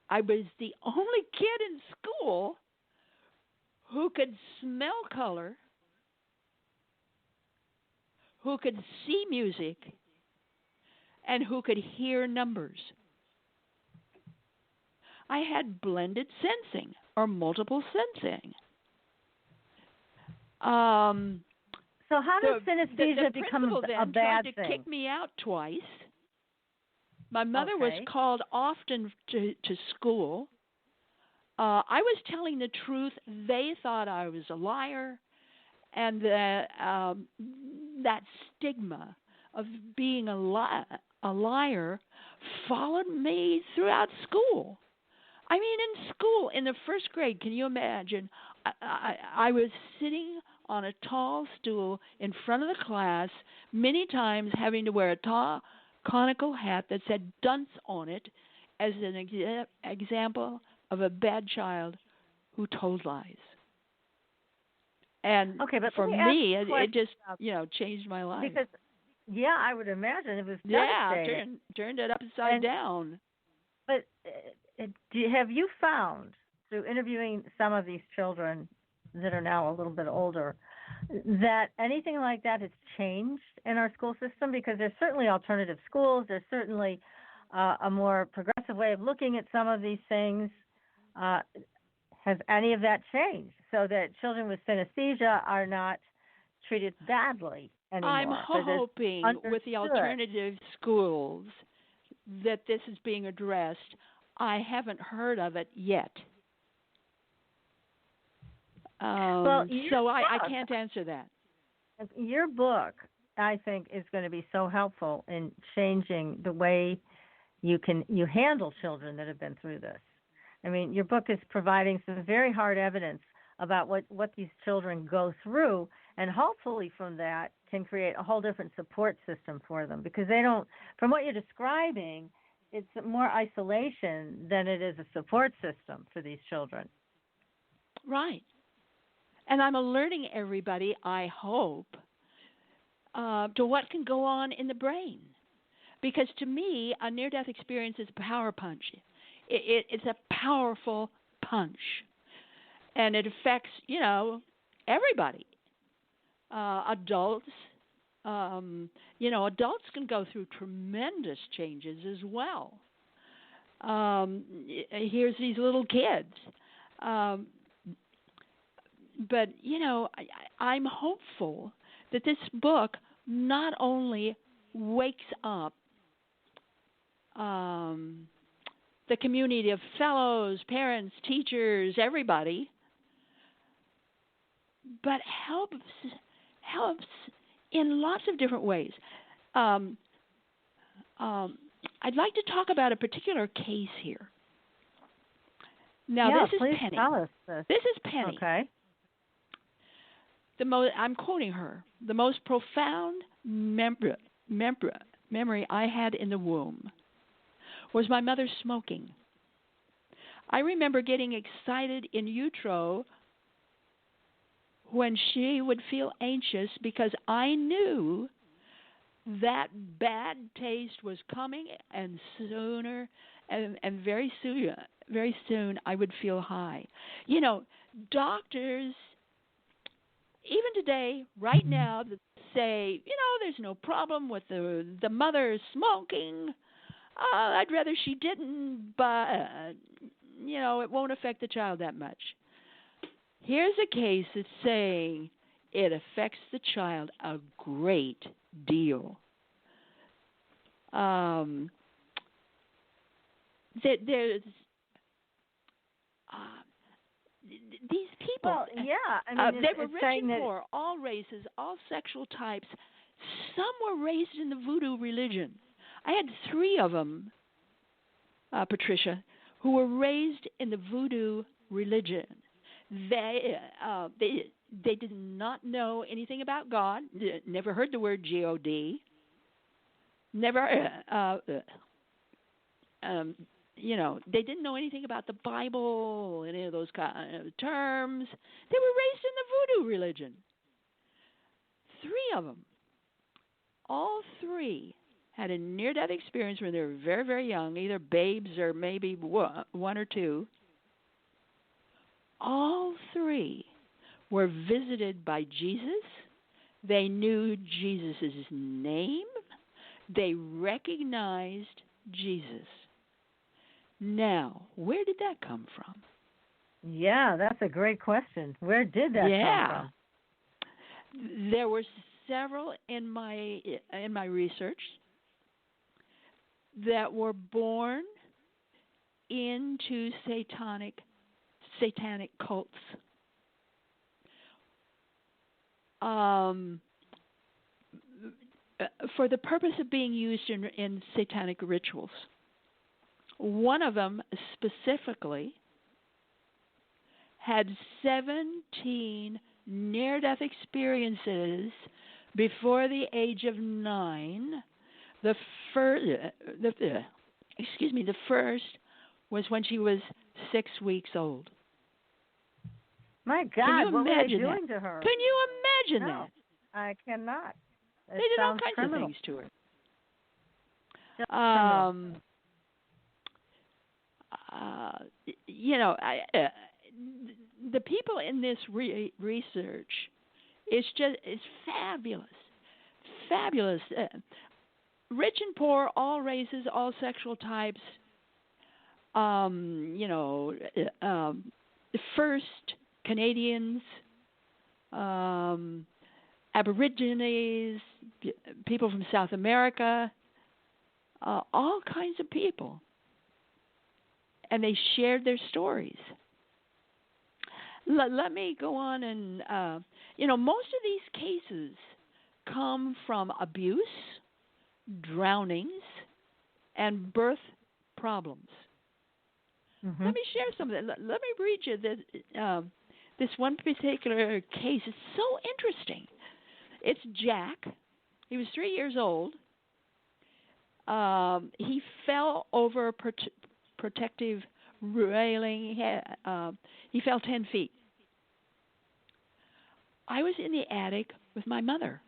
I was the only kid in school who could smell color, who could see music, and who could hear numbers. I had blended sensing or multiple sensing. So how does synesthesia become a bad tried thing? To kick me out twice. My mother was called often to school. I was telling the truth. They thought I was a liar, and that stigma of being a liar followed me throughout school. I mean, in school, in the first grade, can you imagine? I was sitting on a tall stool in front of the class, many times having to wear a tall conical hat that said dunce on it as an example of a bad child who told lies. And but for me, it just, changed my life. Because, I would imagine it was devastating. Turned it upside down. But have you found, through interviewing some of these children that are now a little bit older, that anything like that has changed in our school system? Because there's certainly alternative schools. There's certainly a more progressive way of looking at some of these things. Has any of that changed so that children with synesthesia are not treated badly anymore? I'm hoping with the alternative schools that this is being addressed. I haven't heard of it yet. So I can't answer that. Your book, I think, is going to be so helpful in changing the way you handle children that have been through this. I mean, your book is providing some very hard evidence about what these children go through, and hopefully from that can create a whole different support system for them, because they don't, from what you're describing, it's more isolation than it is a support system for these children. Right. And I'm alerting everybody, I hope, to what can go on in the brain. Because to me, a near-death experience is a power punch. It's a powerful punch. And it affects, everybody. Adults. Adults can go through tremendous changes as well. Here's these little kids. But, I'm hopeful that this book not only wakes up the community of fellows, parents, teachers, everybody, but helps in lots of different ways. I'd like to talk about a particular case here. Now, this is Penny. Tell us this. This is Penny. Okay. I'm quoting her. The most profound memory I had in the womb was my mother smoking. I remember getting excited in utero when she would feel anxious because I knew that bad taste was coming, and sooner and very soon I would feel high. Doctors even today, right now, say, there's no problem with the mother smoking. I'd rather she didn't, but, it won't affect the child that much. Here's a case that's saying it affects the child a great deal. There's these people, they were rich and poor, all races, all sexual types. Some were raised in the voodoo religion. I had 3 of them, Patricia, who were raised in the voodoo religion. They did not know anything about God. Never heard the word God. Never, they didn't know anything about the Bible, any of those kind of terms. They were raised in the voodoo religion. 3 of them, all 3, had a near-death experience when they were very, very young, either babes or maybe 1 or 2. All 3 were visited by Jesus. They knew Jesus' name. They recognized Jesus. Now, where did that come from? Yeah, that's a great question. Where did that come from? There were several in my research that were born into satanic cults. For the purpose of being used in satanic rituals. One of them specifically had 17 near-death experiences before the age of 9. The first was when she was 6 weeks old. My God, what were they doing that? to her? Can you imagine No, that? I cannot. It They did all kinds criminal. of things to her. The people in this research, it's fabulous, fabulous. Rich and poor, all races, all sexual types. First Canadians, Aborigines, people from South America, all kinds of people. And they shared their stories. Let me go on and, most of these cases come from abuse, drownings, and birth problems. Mm-hmm. Let me share something. Let me read you this one particular case. It's so interesting. It's Jack. He was 3 years old. He fell over a protective railing. He fell 10 feet. I was in the attic with my mother.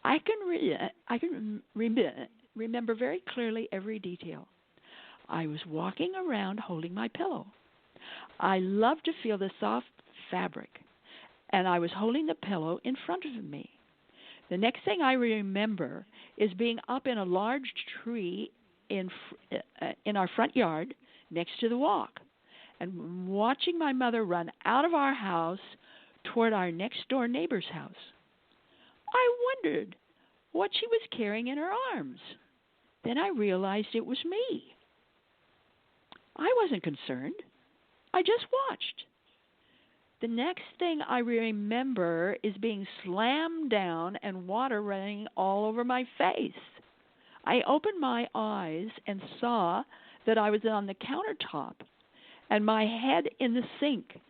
I can remember very clearly every detail. I was walking around holding my pillow. I love to feel the soft fabric, and I was holding the pillow in front of me. The next thing I remember is being up in a large tree in our front yard next to the walk, and watching my mother run out of our house toward our next-door neighbor's house. I wondered what she was carrying in her arms. Then I realized it was me. I wasn't concerned. I just watched. The next thing I remember is being slammed down and water running all over my face. I opened my eyes and saw that I was on the countertop and my head in the sink.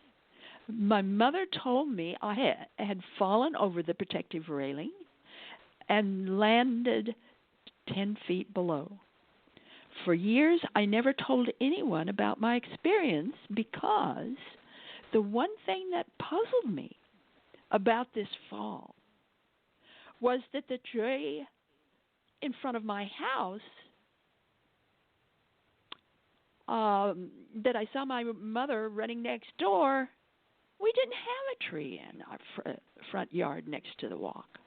My mother told me I had fallen over the protective railing and landed 10 feet below. For years, I never told anyone about my experience because the one thing that puzzled me about this fall was that the tree in front of my house that I saw my mother running next door, we didn't have a tree in our front yard next to the walk.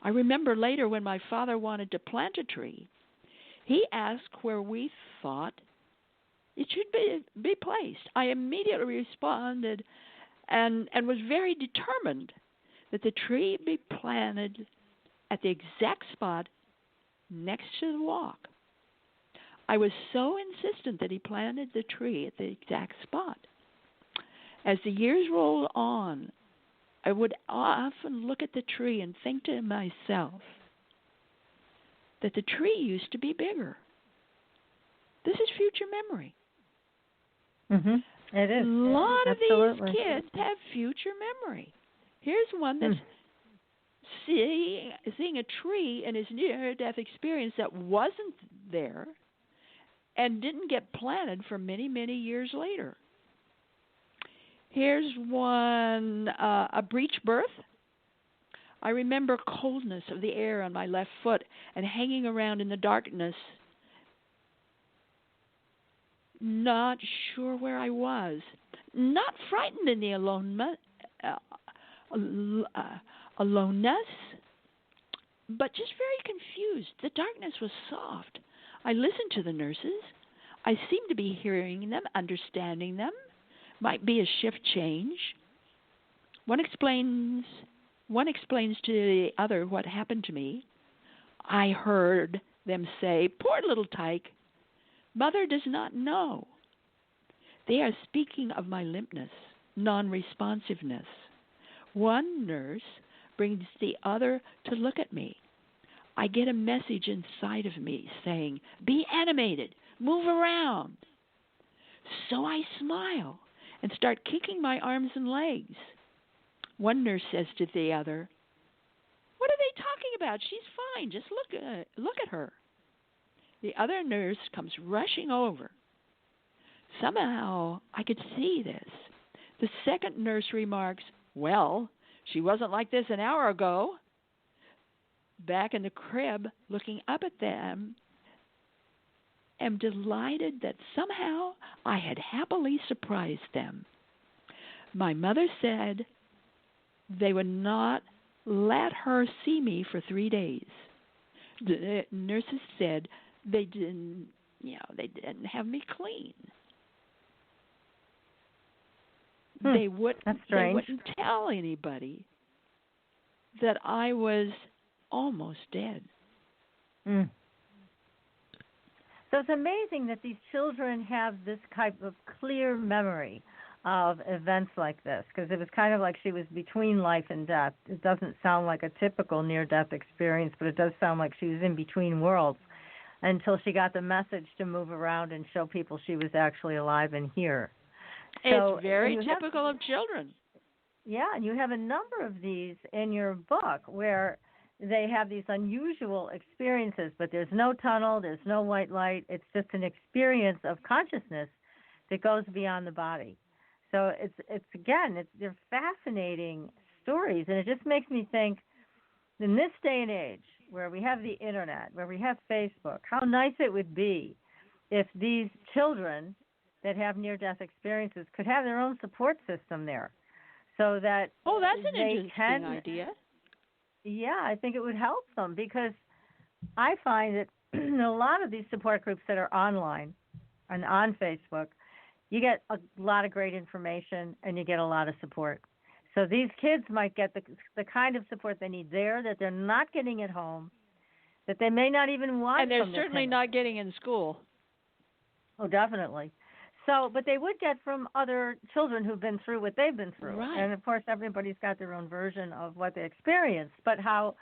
I remember later when my father wanted to plant a tree, he asked where we thought it should be placed. I immediately responded and was very determined that the tree be planted at the exact spot next to the walk. I was so insistent that he planted the tree at the exact spot. As the years rolled on, I would often look at the tree and think to myself that the tree used to be bigger. This is future memory. Mm-hmm. It is. A lot Absolutely. of these kids have future memory. Here's one that's seeing a tree in his near-death experience that wasn't there and didn't get planted for many, many years later. Here's one, a breech birth. I remember coldness of the air on my left foot and hanging around in the darkness, not sure where I was, not frightened in the aloneness, but just very confused. The darkness was soft. I listened to the nurses. I seemed to be hearing them, understanding them. Might be a shift change. One explains to the other what happened to me. I heard them say, "Poor little tyke. Mother does not know." They are speaking of my limpness, non-responsiveness. One nurse brings the other to look at me. I get a message inside of me saying, "Be animated, move around." So I smile and start kicking my arms and legs. One nurse says to the other, "What are they talking about? She's fine. Just look at her." The other nurse comes rushing over. Somehow I could see this. The second nurse remarks, "Well, she wasn't like this an hour ago." Back in the crib, looking up at them, am delighted that somehow I had happily surprised them. My mother said they would not let her see me for 3 days. The nurses said they didn't have me clean. They wouldn't tell anybody that I was almost dead. So it's amazing that these children have this type of clear memory of events like this, because it was kind of like she was between life and death. It doesn't sound like a typical near-death experience, but it does sound like she was in between worlds until she got the message to move around and show people she was actually alive and here. So it's very typical of children. Yeah, and you have a number of these in your book where they have these unusual experiences, but there's no tunnel, there's no white light. It's just an experience of consciousness that goes beyond the body. So they're fascinating stories, and it just makes me think, in this day and age where we have the internet, where we have Facebook, how nice it would be if these children that have near-death experiences could have their own support system there, so that that's an interesting idea. Yeah, I think it would help them, because I find that a lot of these support groups that are online and on Facebook, you get a lot of great information and you get a lot of support. So these kids might get the kind of support they need there that they're not getting at home, that they may not even want. And they're certainly not getting in school. Oh, definitely. So, but they would get from other children who've been through what they've been through. Right. And, of course, everybody's got their own version of what they experienced. But how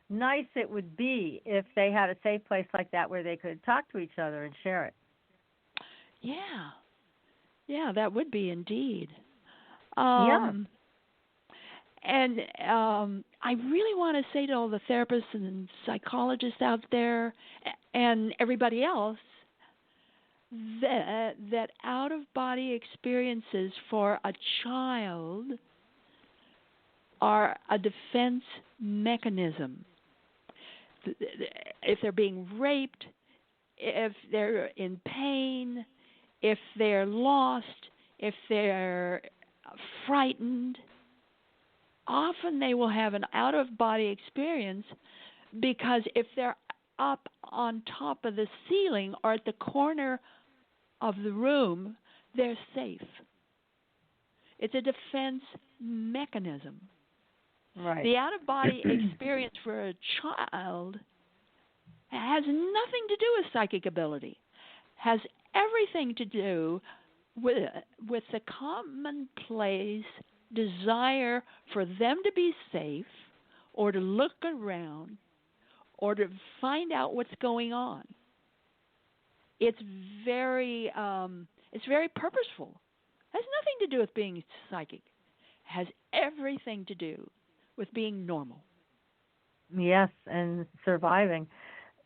nice it would be if they had a safe place like that where they could talk to each other and share it. Yeah. Yeah, that would be indeed. Yeah. And I really want to say to all the therapists and psychologists out there and everybody else that out-of-body experiences for a child are a defense mechanism. If they're being raped, if they're in pain, if they're lost, if they're frightened, often they will have an out-of-body experience, because if they're up on top of the ceiling or at the corner of the room, they're safe. It's a defense mechanism. Right. The out-of-body experience for a child has nothing to do with psychic ability, has everything to do with the commonplace desire for them to be safe, or to look around, or to find out what's going on. It's very purposeful. Has nothing to do with being psychic. Has everything to do with being normal. Yes, and surviving.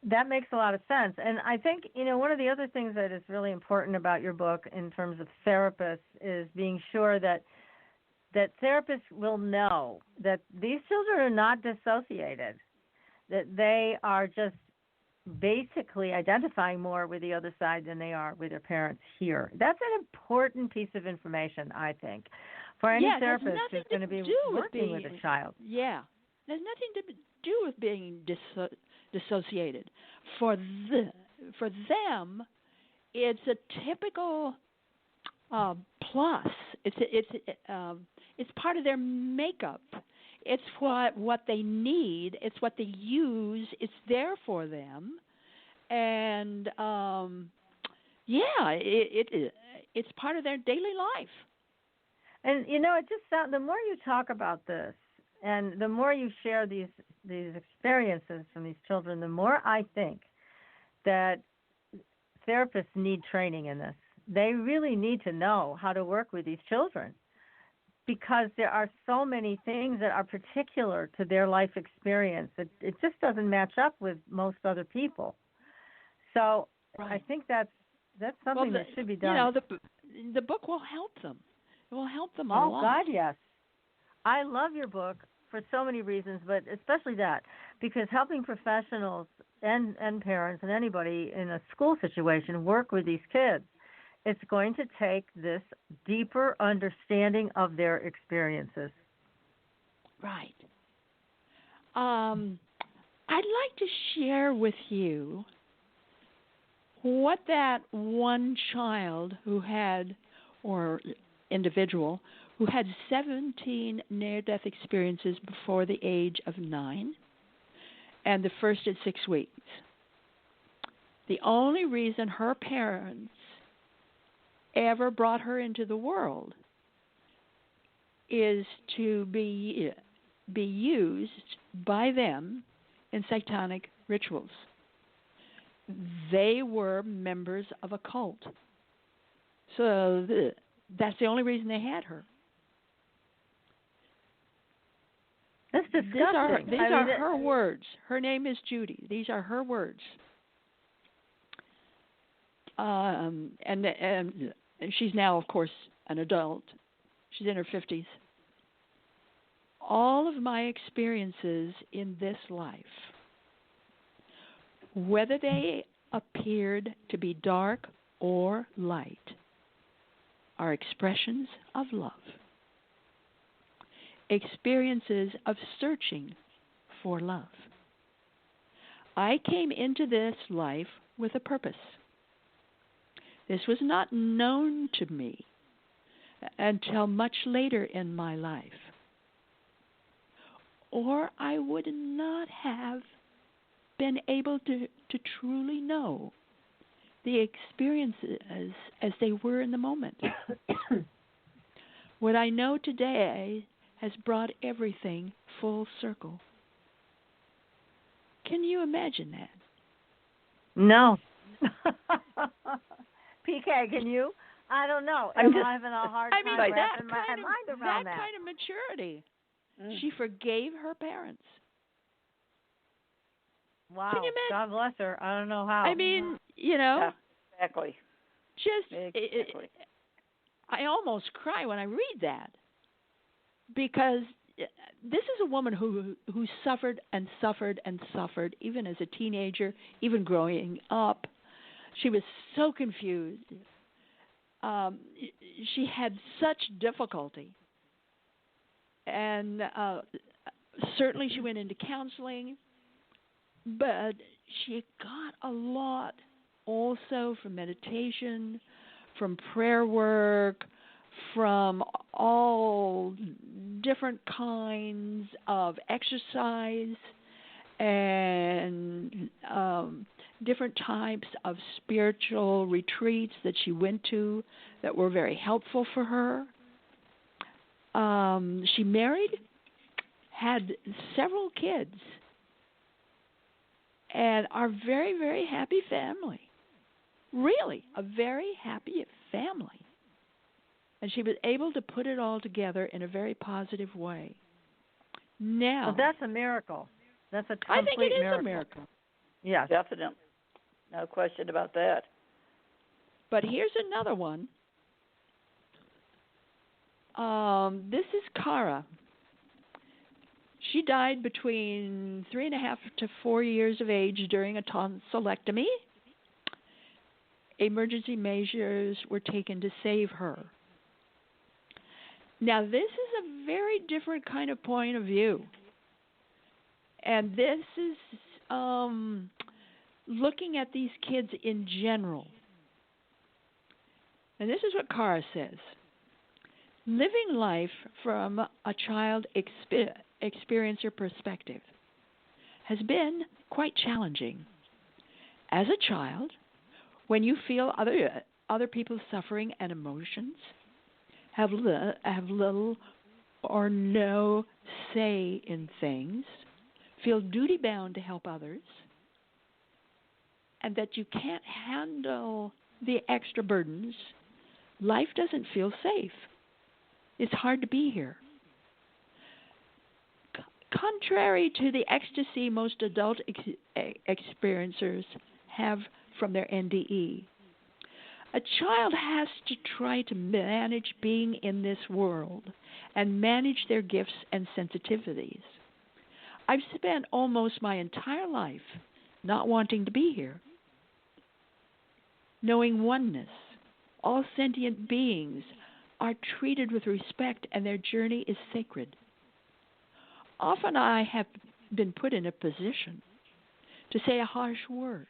That makes a lot of sense. And I think, one of the other things that is really important about your book in terms of therapists is being sure that therapists will know that these children are not dissociated, that they are just basically identifying more with the other side than they are with their parents here. That's an important piece of information, I think, for any therapist who's going to be working with a child. Yeah. There's nothing to do with being dissociated. For them, it's a typical plus. It's part of their makeup. It's what they need. It's what they use. It's there for them, and it's part of their daily life. And it just sounds. The more you talk about this, and the more you share these experiences from these children, the more I think that therapists need training in this. They really need to know how to work with these children, because there are so many things that are particular to their life experience. It just doesn't match up with most other people. So I think that's something that should be done. The book will help them. It will help them a lot. Oh, God, yes. I love your book for so many reasons, but especially that, because helping professionals and parents and anybody in a school situation work with these kids, it's going to take this deeper understanding of their experiences. Right. I'd like to share with you what that one child who had, or individual, who had 17 near-death experiences before the age of 9, and the first at 6 weeks. The only reason her parents ever brought her into the world is to be used by them in satanic rituals. They were members of a cult. So that's the only reason they had her. That's disgusting. These are her words. Her name is Judy. These are her words. And she's now, of course, an adult. She's in her 50s. All of my experiences in this life, whether they appeared to be dark or light, are expressions of love, experiences of searching for love. I came into this life with a purpose. This was not known to me until much later in my life, or I would not have been able to truly know the experiences as they were in the moment. What I know today has brought everything full circle. Can you imagine that? No. PK, can you? I don't know. I'm having a hard time wrapping my mind around that. That kind of maturity. She forgave her parents. Wow. Can you imagine? God bless her. I don't know how. I mean, Yeah, exactly. Exactly. I almost cry when I read that, because this is a woman who suffered and suffered and suffered, even as a teenager, even growing up. She was so confused. She had such difficulty. And certainly she went into counseling, but she got a lot also from meditation, from prayer work, from all different kinds of exercise and different types of spiritual retreats that she went to that were very helpful for her. She married, had several kids, and are very, very happy family. Really, a very happy family. And she was able to put it all together in a very positive way. Now, well, that's a miracle. That's a complete I think it is miracle. a miracle. Yes. Definitely. No question about that. But here's another one. This is Cara. She died between 3.5 to 4 years of age during a tonsillectomy. Emergency measures were taken to save her. Now, this is a very different kind of point of view. And this is looking at these kids in general. And this is what Cara says. Living life from a child experiencer perspective has been quite challenging. As a child, when you feel other people's suffering and emotions, have little or no say in things, feel duty-bound to help others, and that you can't handle the extra burdens, life doesn't feel safe. It's hard to be here. Contrary to the ecstasy most adult experiencers have from their NDE, a child has to try to manage being in this world and manage their gifts and sensitivities. I've spent almost my entire life not wanting to be here, knowing oneness. All sentient beings are treated with respect and their journey is sacred. Often I have been put in a position to say a harsh word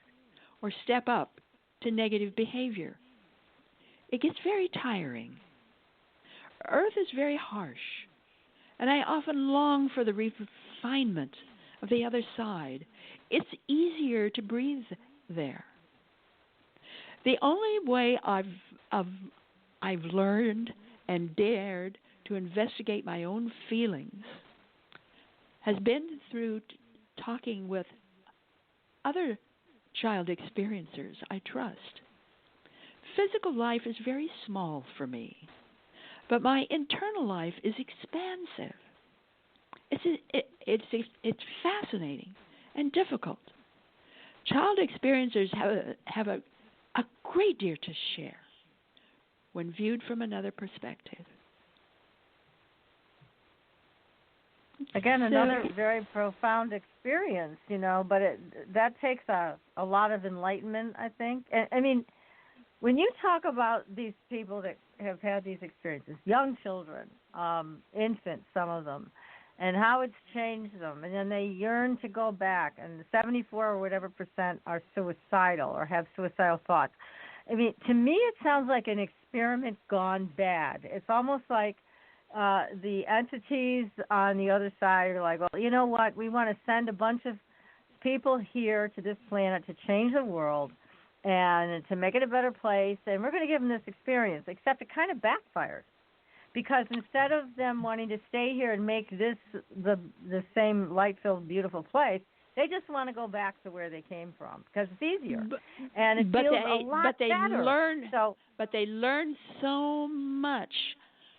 or step up to negative behavior. It gets very tiring. Earth is very harsh, and I often long for the refinement of the other side. It's easier to breathe there. The only way I've learned and dared to investigate my own feelings has been through talking with other child experiencers I trust. Physical life is very small for me, but my internal life is expansive. It's fascinating and difficult. Child experiencers have a great deal to share when viewed from another perspective. Again, another very profound experience, but that takes a lot of enlightenment, I think. And, I mean, when you talk about these people that have had these experiences, young children, infants, some of them, and how it's changed them, and then they yearn to go back, and 74 or whatever % are suicidal or have suicidal thoughts. I mean, to me, it sounds like an experiment gone bad. It's almost like the entities on the other side are like, well, you know what? We want to send a bunch of people here to this planet to change the world and to make it a better place, and we're going to give them this experience, except it kind of backfires. Because instead of them wanting to stay here and make this the same light-filled, beautiful place, they just want to go back to where they came from because it's easier, and it feels a lot better. But they learn so much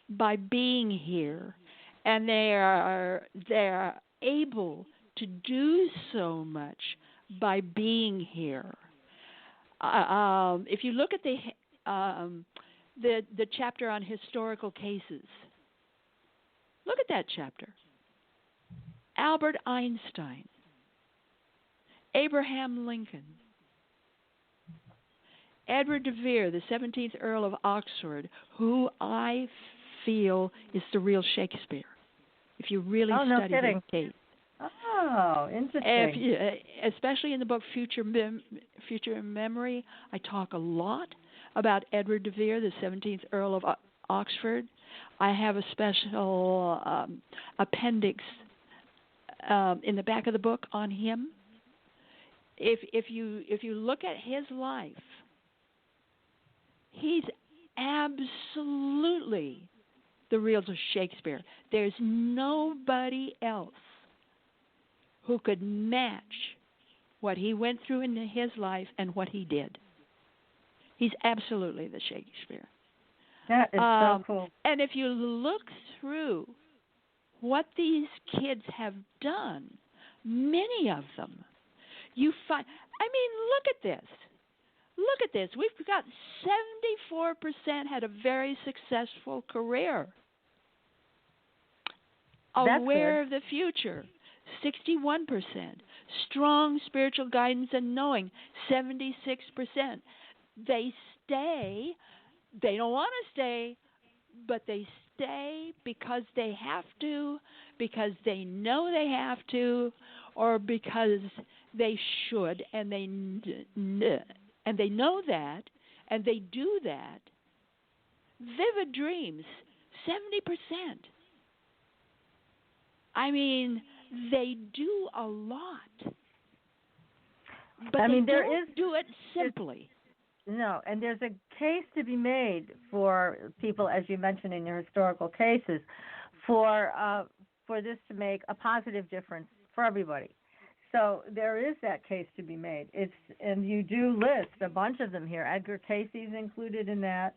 by being here, and they are able to do so much by being here. If you look at the chapter on historical cases, look at that chapter. Albert Einstein, Abraham Lincoln, Edward de Vere, the 17th Earl of Oxford, who I feel is the real Shakespeare, if you really study his case. Oh, interesting. Especially in the book Future Memory, I talk a lot about Edward de Vere, the 17th Earl of Oxford. I have a special appendix in the back of the book on him. If you look at his life, he's absolutely the real Shakespeare. There's nobody else who could match what he went through in his life and what he did. He's absolutely the Shakespeare. That is so cool. And if you look through what these kids have done, many of them, you find, I mean, look at this. Look at this. We've got 74% had a very successful career. Aware of the future, 61%. Strong spiritual guidance and knowing, 76%. They stay. They don't want to stay, but they stay because they have to, because they know they have to, or because they should, and they know that, and they do that. Vivid dreams, 70%. I mean, they do a lot, but they don't do it simply. No, and there's a case to be made for people, as you mentioned in your historical cases, for this to make a positive difference for everybody. So there is that case to be made. And you do list a bunch of them here. Edgar Casey's included in that,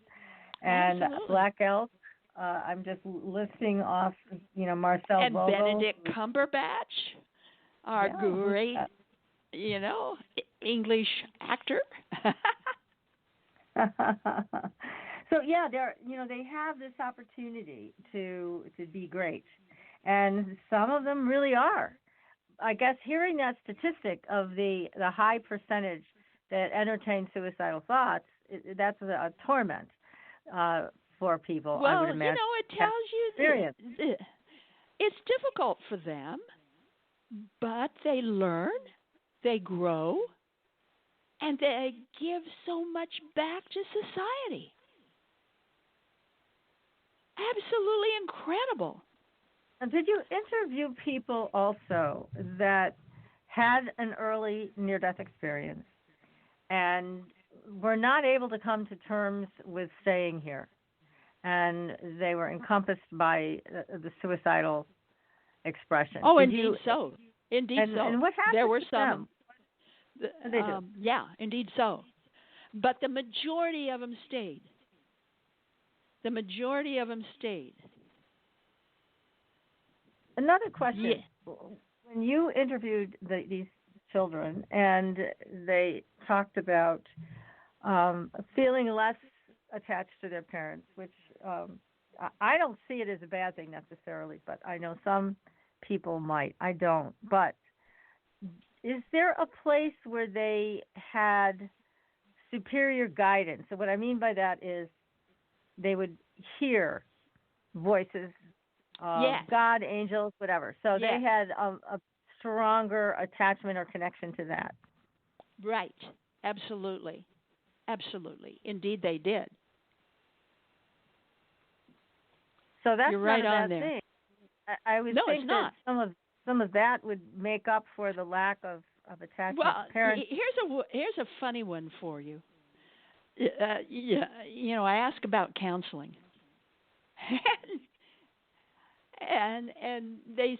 and Absolutely. Black Elk. I'm just listing off, Marcel and Bogo. Benedict Cumberbatch, our great, English actor. So they have this opportunity to be great, and some of them really are. I guess hearing that statistic of the high percentage that entertain suicidal thoughts, that's a torment for people. Well, I would imagine. It tells you that it's difficult for them, but they learn, they grow, and they give so much back to society. Absolutely incredible. And did you interview people also that had an early near-death experience and were not able to come to terms with staying here, and they were encompassed by the suicidal expression? Oh, indeed so. Indeed so. And what happened there were to some. them? Yeah, indeed so. But the majority of them stayed. The majority of them stayed. Another question. Yeah. When you interviewed these children and they talked about feeling less attached to their parents, which I don't see it as a bad thing necessarily, but I know some people might. I don't. But is there a place where they had superior guidance? So what I mean by that is they would hear voices, God, angels, whatever. So they had a stronger attachment or connection to that. Right. Absolutely. Absolutely. Indeed, they did. So that's You're right not a on bad there. thing. I would think that some of that would make up for the lack of attachment to parents. Here's a funny one for you. I ask about counseling, and they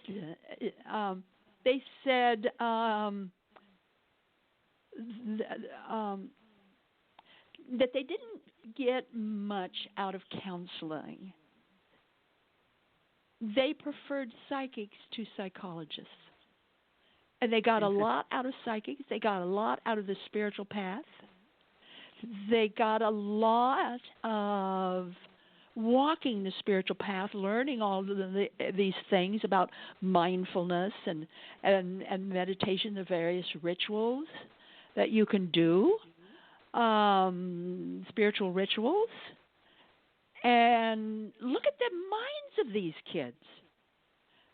said that they didn't get much out of counseling. They preferred psychics to psychologists. And they got a lot out of psychics. They got a lot out of the spiritual path. They got a lot of walking the spiritual path, learning all of these things about mindfulness and meditation, the various rituals that you can do, spiritual rituals. And look at the minds of these kids.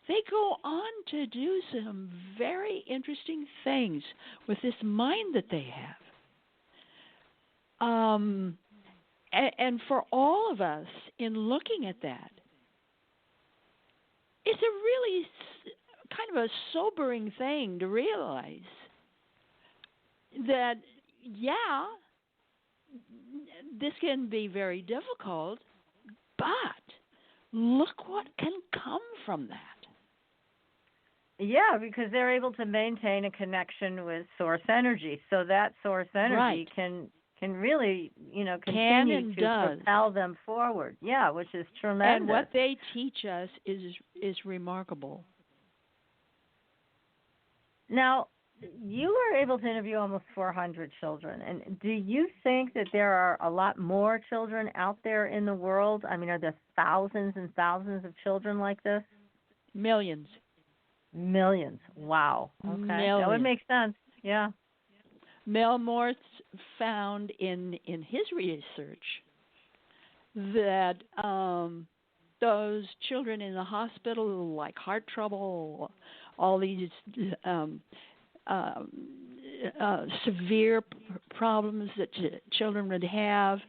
They go on to do some very interesting things with this mind that they have. And for all of us, in looking at that, it's a really kind of a sobering thing to realize that, this can be very difficult, but look what can come from that. Yeah, because they're able to maintain a connection with source energy. So that source energy can can really, continue to propel them forward. Yeah, which is tremendous. And what they teach us is remarkable. Now, you were able to interview almost 400 children, and do you think that there are a lot more children out there in the world? I mean, are there thousands and thousands of children like this? Millions. Wow. Okay. Millions. That would make sense. Yeah. Mel Morse found in his research that those children in the hospital, like heart trouble, all these severe problems that children would have,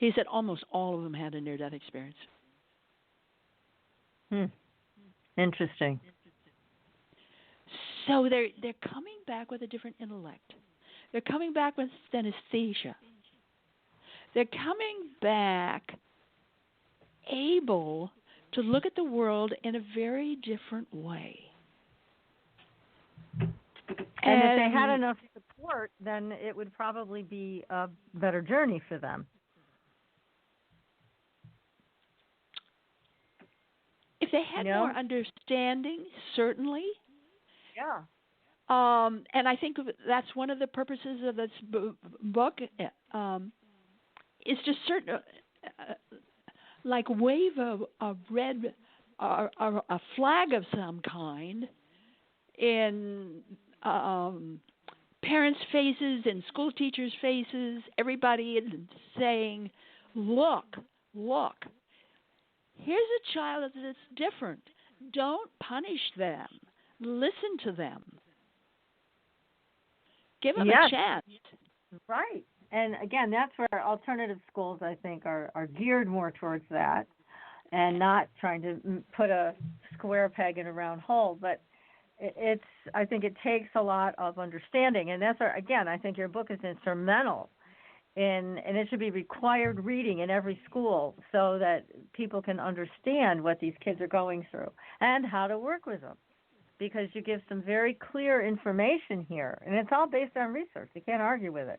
he said almost all of them had a near-death experience. Interesting. So they're coming back with a different intellect. They're coming back with synesthesia. They're coming back able to look at the world in a very different way. And if they had enough support, then it would probably be a better journey for them. If they had more understanding, certainly. Yeah. And I think that's one of the purposes of this book, is to certain, like wave a red, a flag of some kind in parents' faces and school teachers' faces, everybody is saying, look, here's a child that's different. Don't punish them. Listen to them. Give them a chance. Right. And again, that's where alternative schools, I think, are geared more towards that and not trying to put a square peg in a round hole. But I think it takes a lot of understanding. And that's where, again, I think your book is instrumental and it should be required reading in every school so that people can understand what these kids are going through and how to work with them. Because you give some very clear information here, and it's all based on research. You can't argue with it.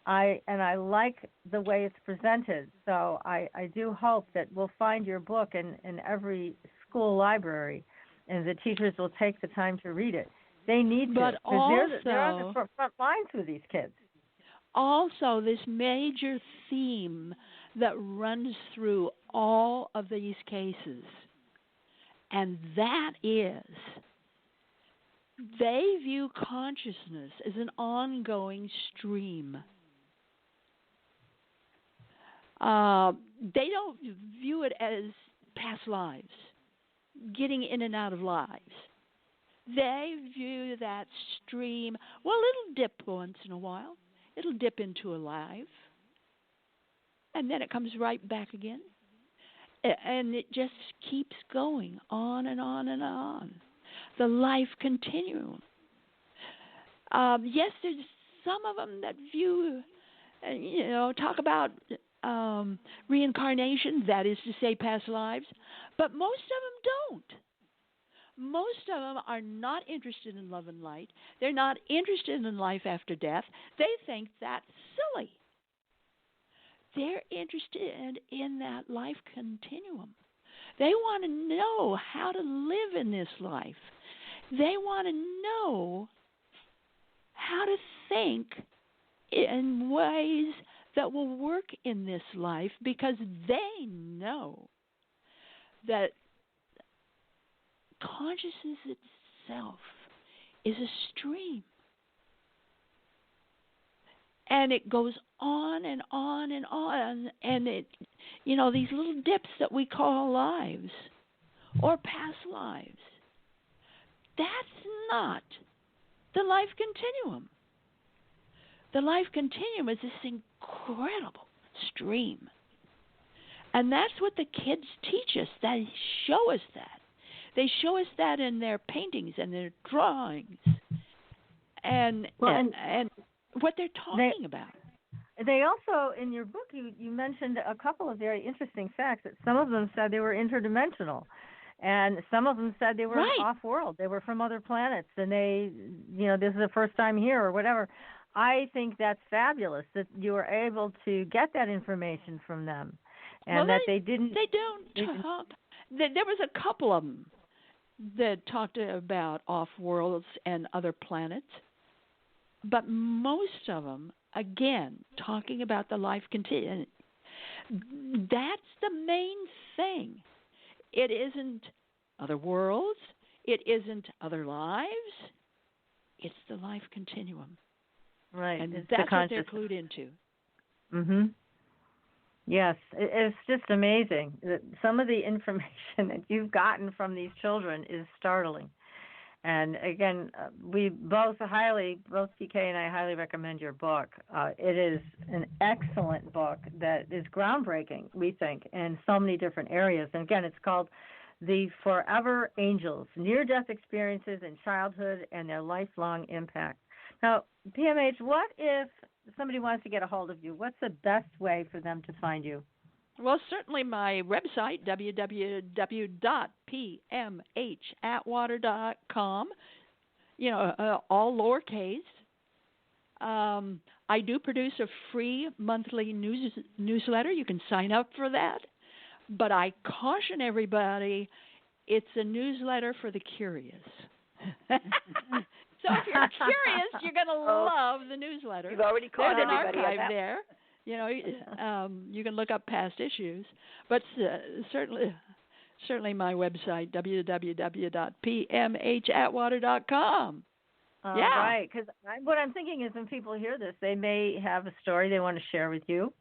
I like the way it's presented, so I do hope that we'll find your book in every school library, and the teachers will take the time to read it. They need to, because they're on the front lines with these kids. Also, this major theme that runs through all of these cases, and that is they view consciousness as an ongoing stream. They don't view it as past lives, getting in and out of lives. They view that stream, well, it'll dip once in a while. It'll dip into a life, and then it comes right back again. And it just keeps going on and on and on. The life-continuum. Yes, there's some of them that view, talk about reincarnation, that is to say past lives, but most of them don't. Most of them are not interested in love and light. They're not interested in life after death. They think that's silly. They're interested in that life continuum. They want to know how to live in this life. They want to know how to think in ways that will work in this life because they know that consciousness itself is a stream. And it goes on and on and on, and it, these little dips that we call lives or past lives, that's not the life continuum. The life continuum is this incredible stream. And that's what the kids teach us. They show us that. They show us that in their paintings and their drawings and what they're talking about. They also, in your book, you mentioned a couple of very interesting facts. That some of them said they were interdimensional, and some of them said they were off-world. They were from other planets, and this is the first time here or whatever. I think that's fabulous that you were able to get that information from them, and well, that they didn't. They don't talk. There was a couple of them that talked about off-worlds and other planets, but most of them, again, talking about the life continuum. That's the main thing. It isn't other worlds. It isn't other lives. It's the life continuum. Right. And it's that's what they're clued into. Mhm. Yes, it's just amazing. Some of the information that you've gotten from these children is startling. And again, we both PK and I highly recommend your book. It is an excellent book that is groundbreaking, we think, in so many different areas. And again, it's called The Forever Angels, Near-Death Experiences in Childhood and Their Lifelong Impact. Now, PMH, what if somebody wants to get a hold of you? What's the best way for them to find you? Well, certainly my website, www.pmhatwater.com, all lowercase. I do produce a free monthly newsletter. You can sign up for that. But I caution everybody, it's a newsletter for the curious. So if you're curious, you're going to love the newsletter. You've already caught an everybody archive on that. there. You can look up past issues, but certainly my website, www.pmhatwater.com. Right, because what I'm thinking is when people hear this, they may have a story they want to share with you,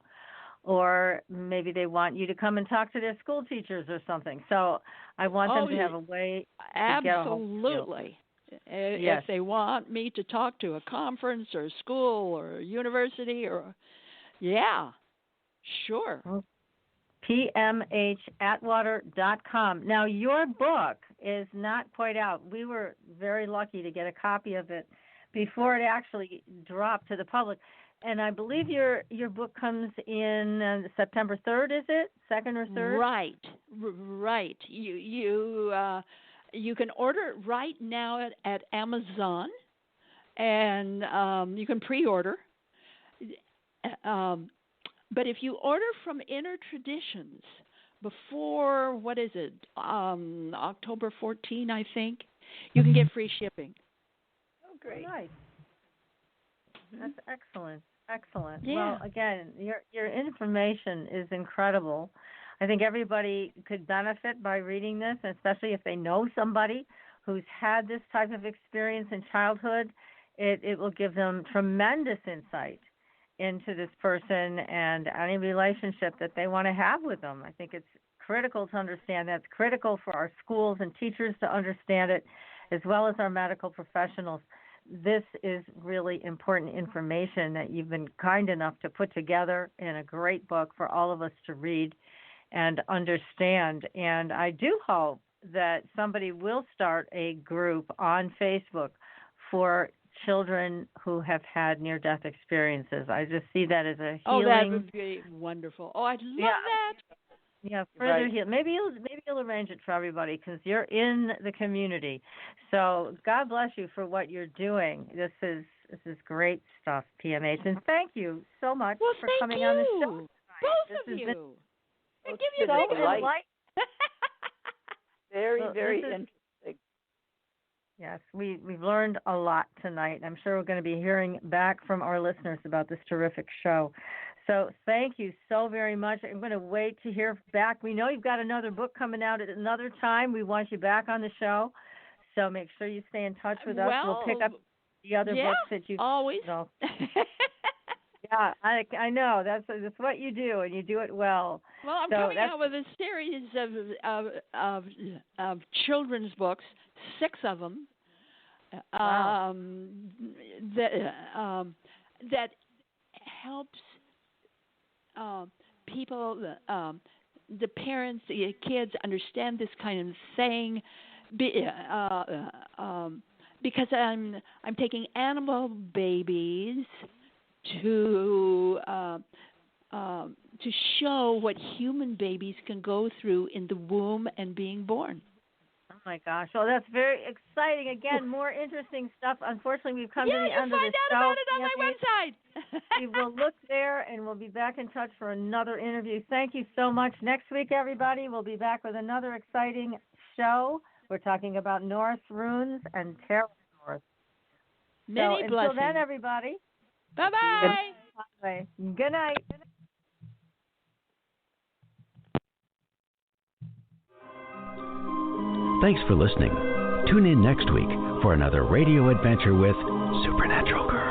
or maybe they want you to come and talk to their school teachers or something. So I want them to have a way to get a hold of you. Absolutely. If they want me to talk to a conference or a school or a university sure. PMHAtwater.com. Now, your book is not quite out. We were very lucky to get a copy of it before it actually dropped to the public. And I believe your book comes in September 3rd, is it? 2nd or 3rd? Right. You can order it right now at Amazon, and you can pre-order. But if you order from Inner Traditions before, October 14, I think, you can get free shipping. Oh, great. Nice. That's excellent. Excellent. Yeah. Well, again, your information is incredible. I think everybody could benefit by reading this, especially if they know somebody who's had this type of experience in childhood. It will give them tremendous insight into this person and any relationship that they want to have with them. I think it's critical to understand that. It's critical for our schools and teachers to understand it, as well as our medical professionals. This is really important information that you've been kind enough to put together in a great book for all of us to read and understand. And I do hope that somebody will start a group on Facebook for children who have had near-death experiences. I just see that as a healing. Oh, that would be wonderful. Oh, I'd love that. Yeah, further heal. Maybe you'll arrange it for everybody because you're in the community. So God bless you for what you're doing. This is great stuff, PMH, and thank you so much for coming on the show tonight. Both of you. I give you so a big light. Very, very interesting. Yes, we've learned a lot tonight. I'm sure we're going to be hearing back from our listeners about this terrific show. So thank you so very much. I'm going to wait to hear back. We know you've got another book coming out at another time. We want you back on the show. So make sure you stay in touch with us. We'll pick up the other books that you always. Yeah, I know. That's what you do, and you do it well. Well, I'm coming out with a series of children's books, 6 of them. Wow. That helps people, the parents, the kids understand this kind of thing, because I'm taking animal babies to show what human babies can go through in the womb and being born. my gosh. Well, that's very exciting. Again, more interesting stuff. Unfortunately, we've come to the end of the show. Yeah, you find out about it on my website. We will look there, and we'll be back in touch for another interview. Thank you so much. Next week, everybody, we'll be back with another exciting show. We're talking about Norse runes and tarot Norse. Many blessings. Until then, everybody. Bye-bye. Bye. Good night. Thanks for listening. Tune in next week for another radio adventure with Supernatural Girls.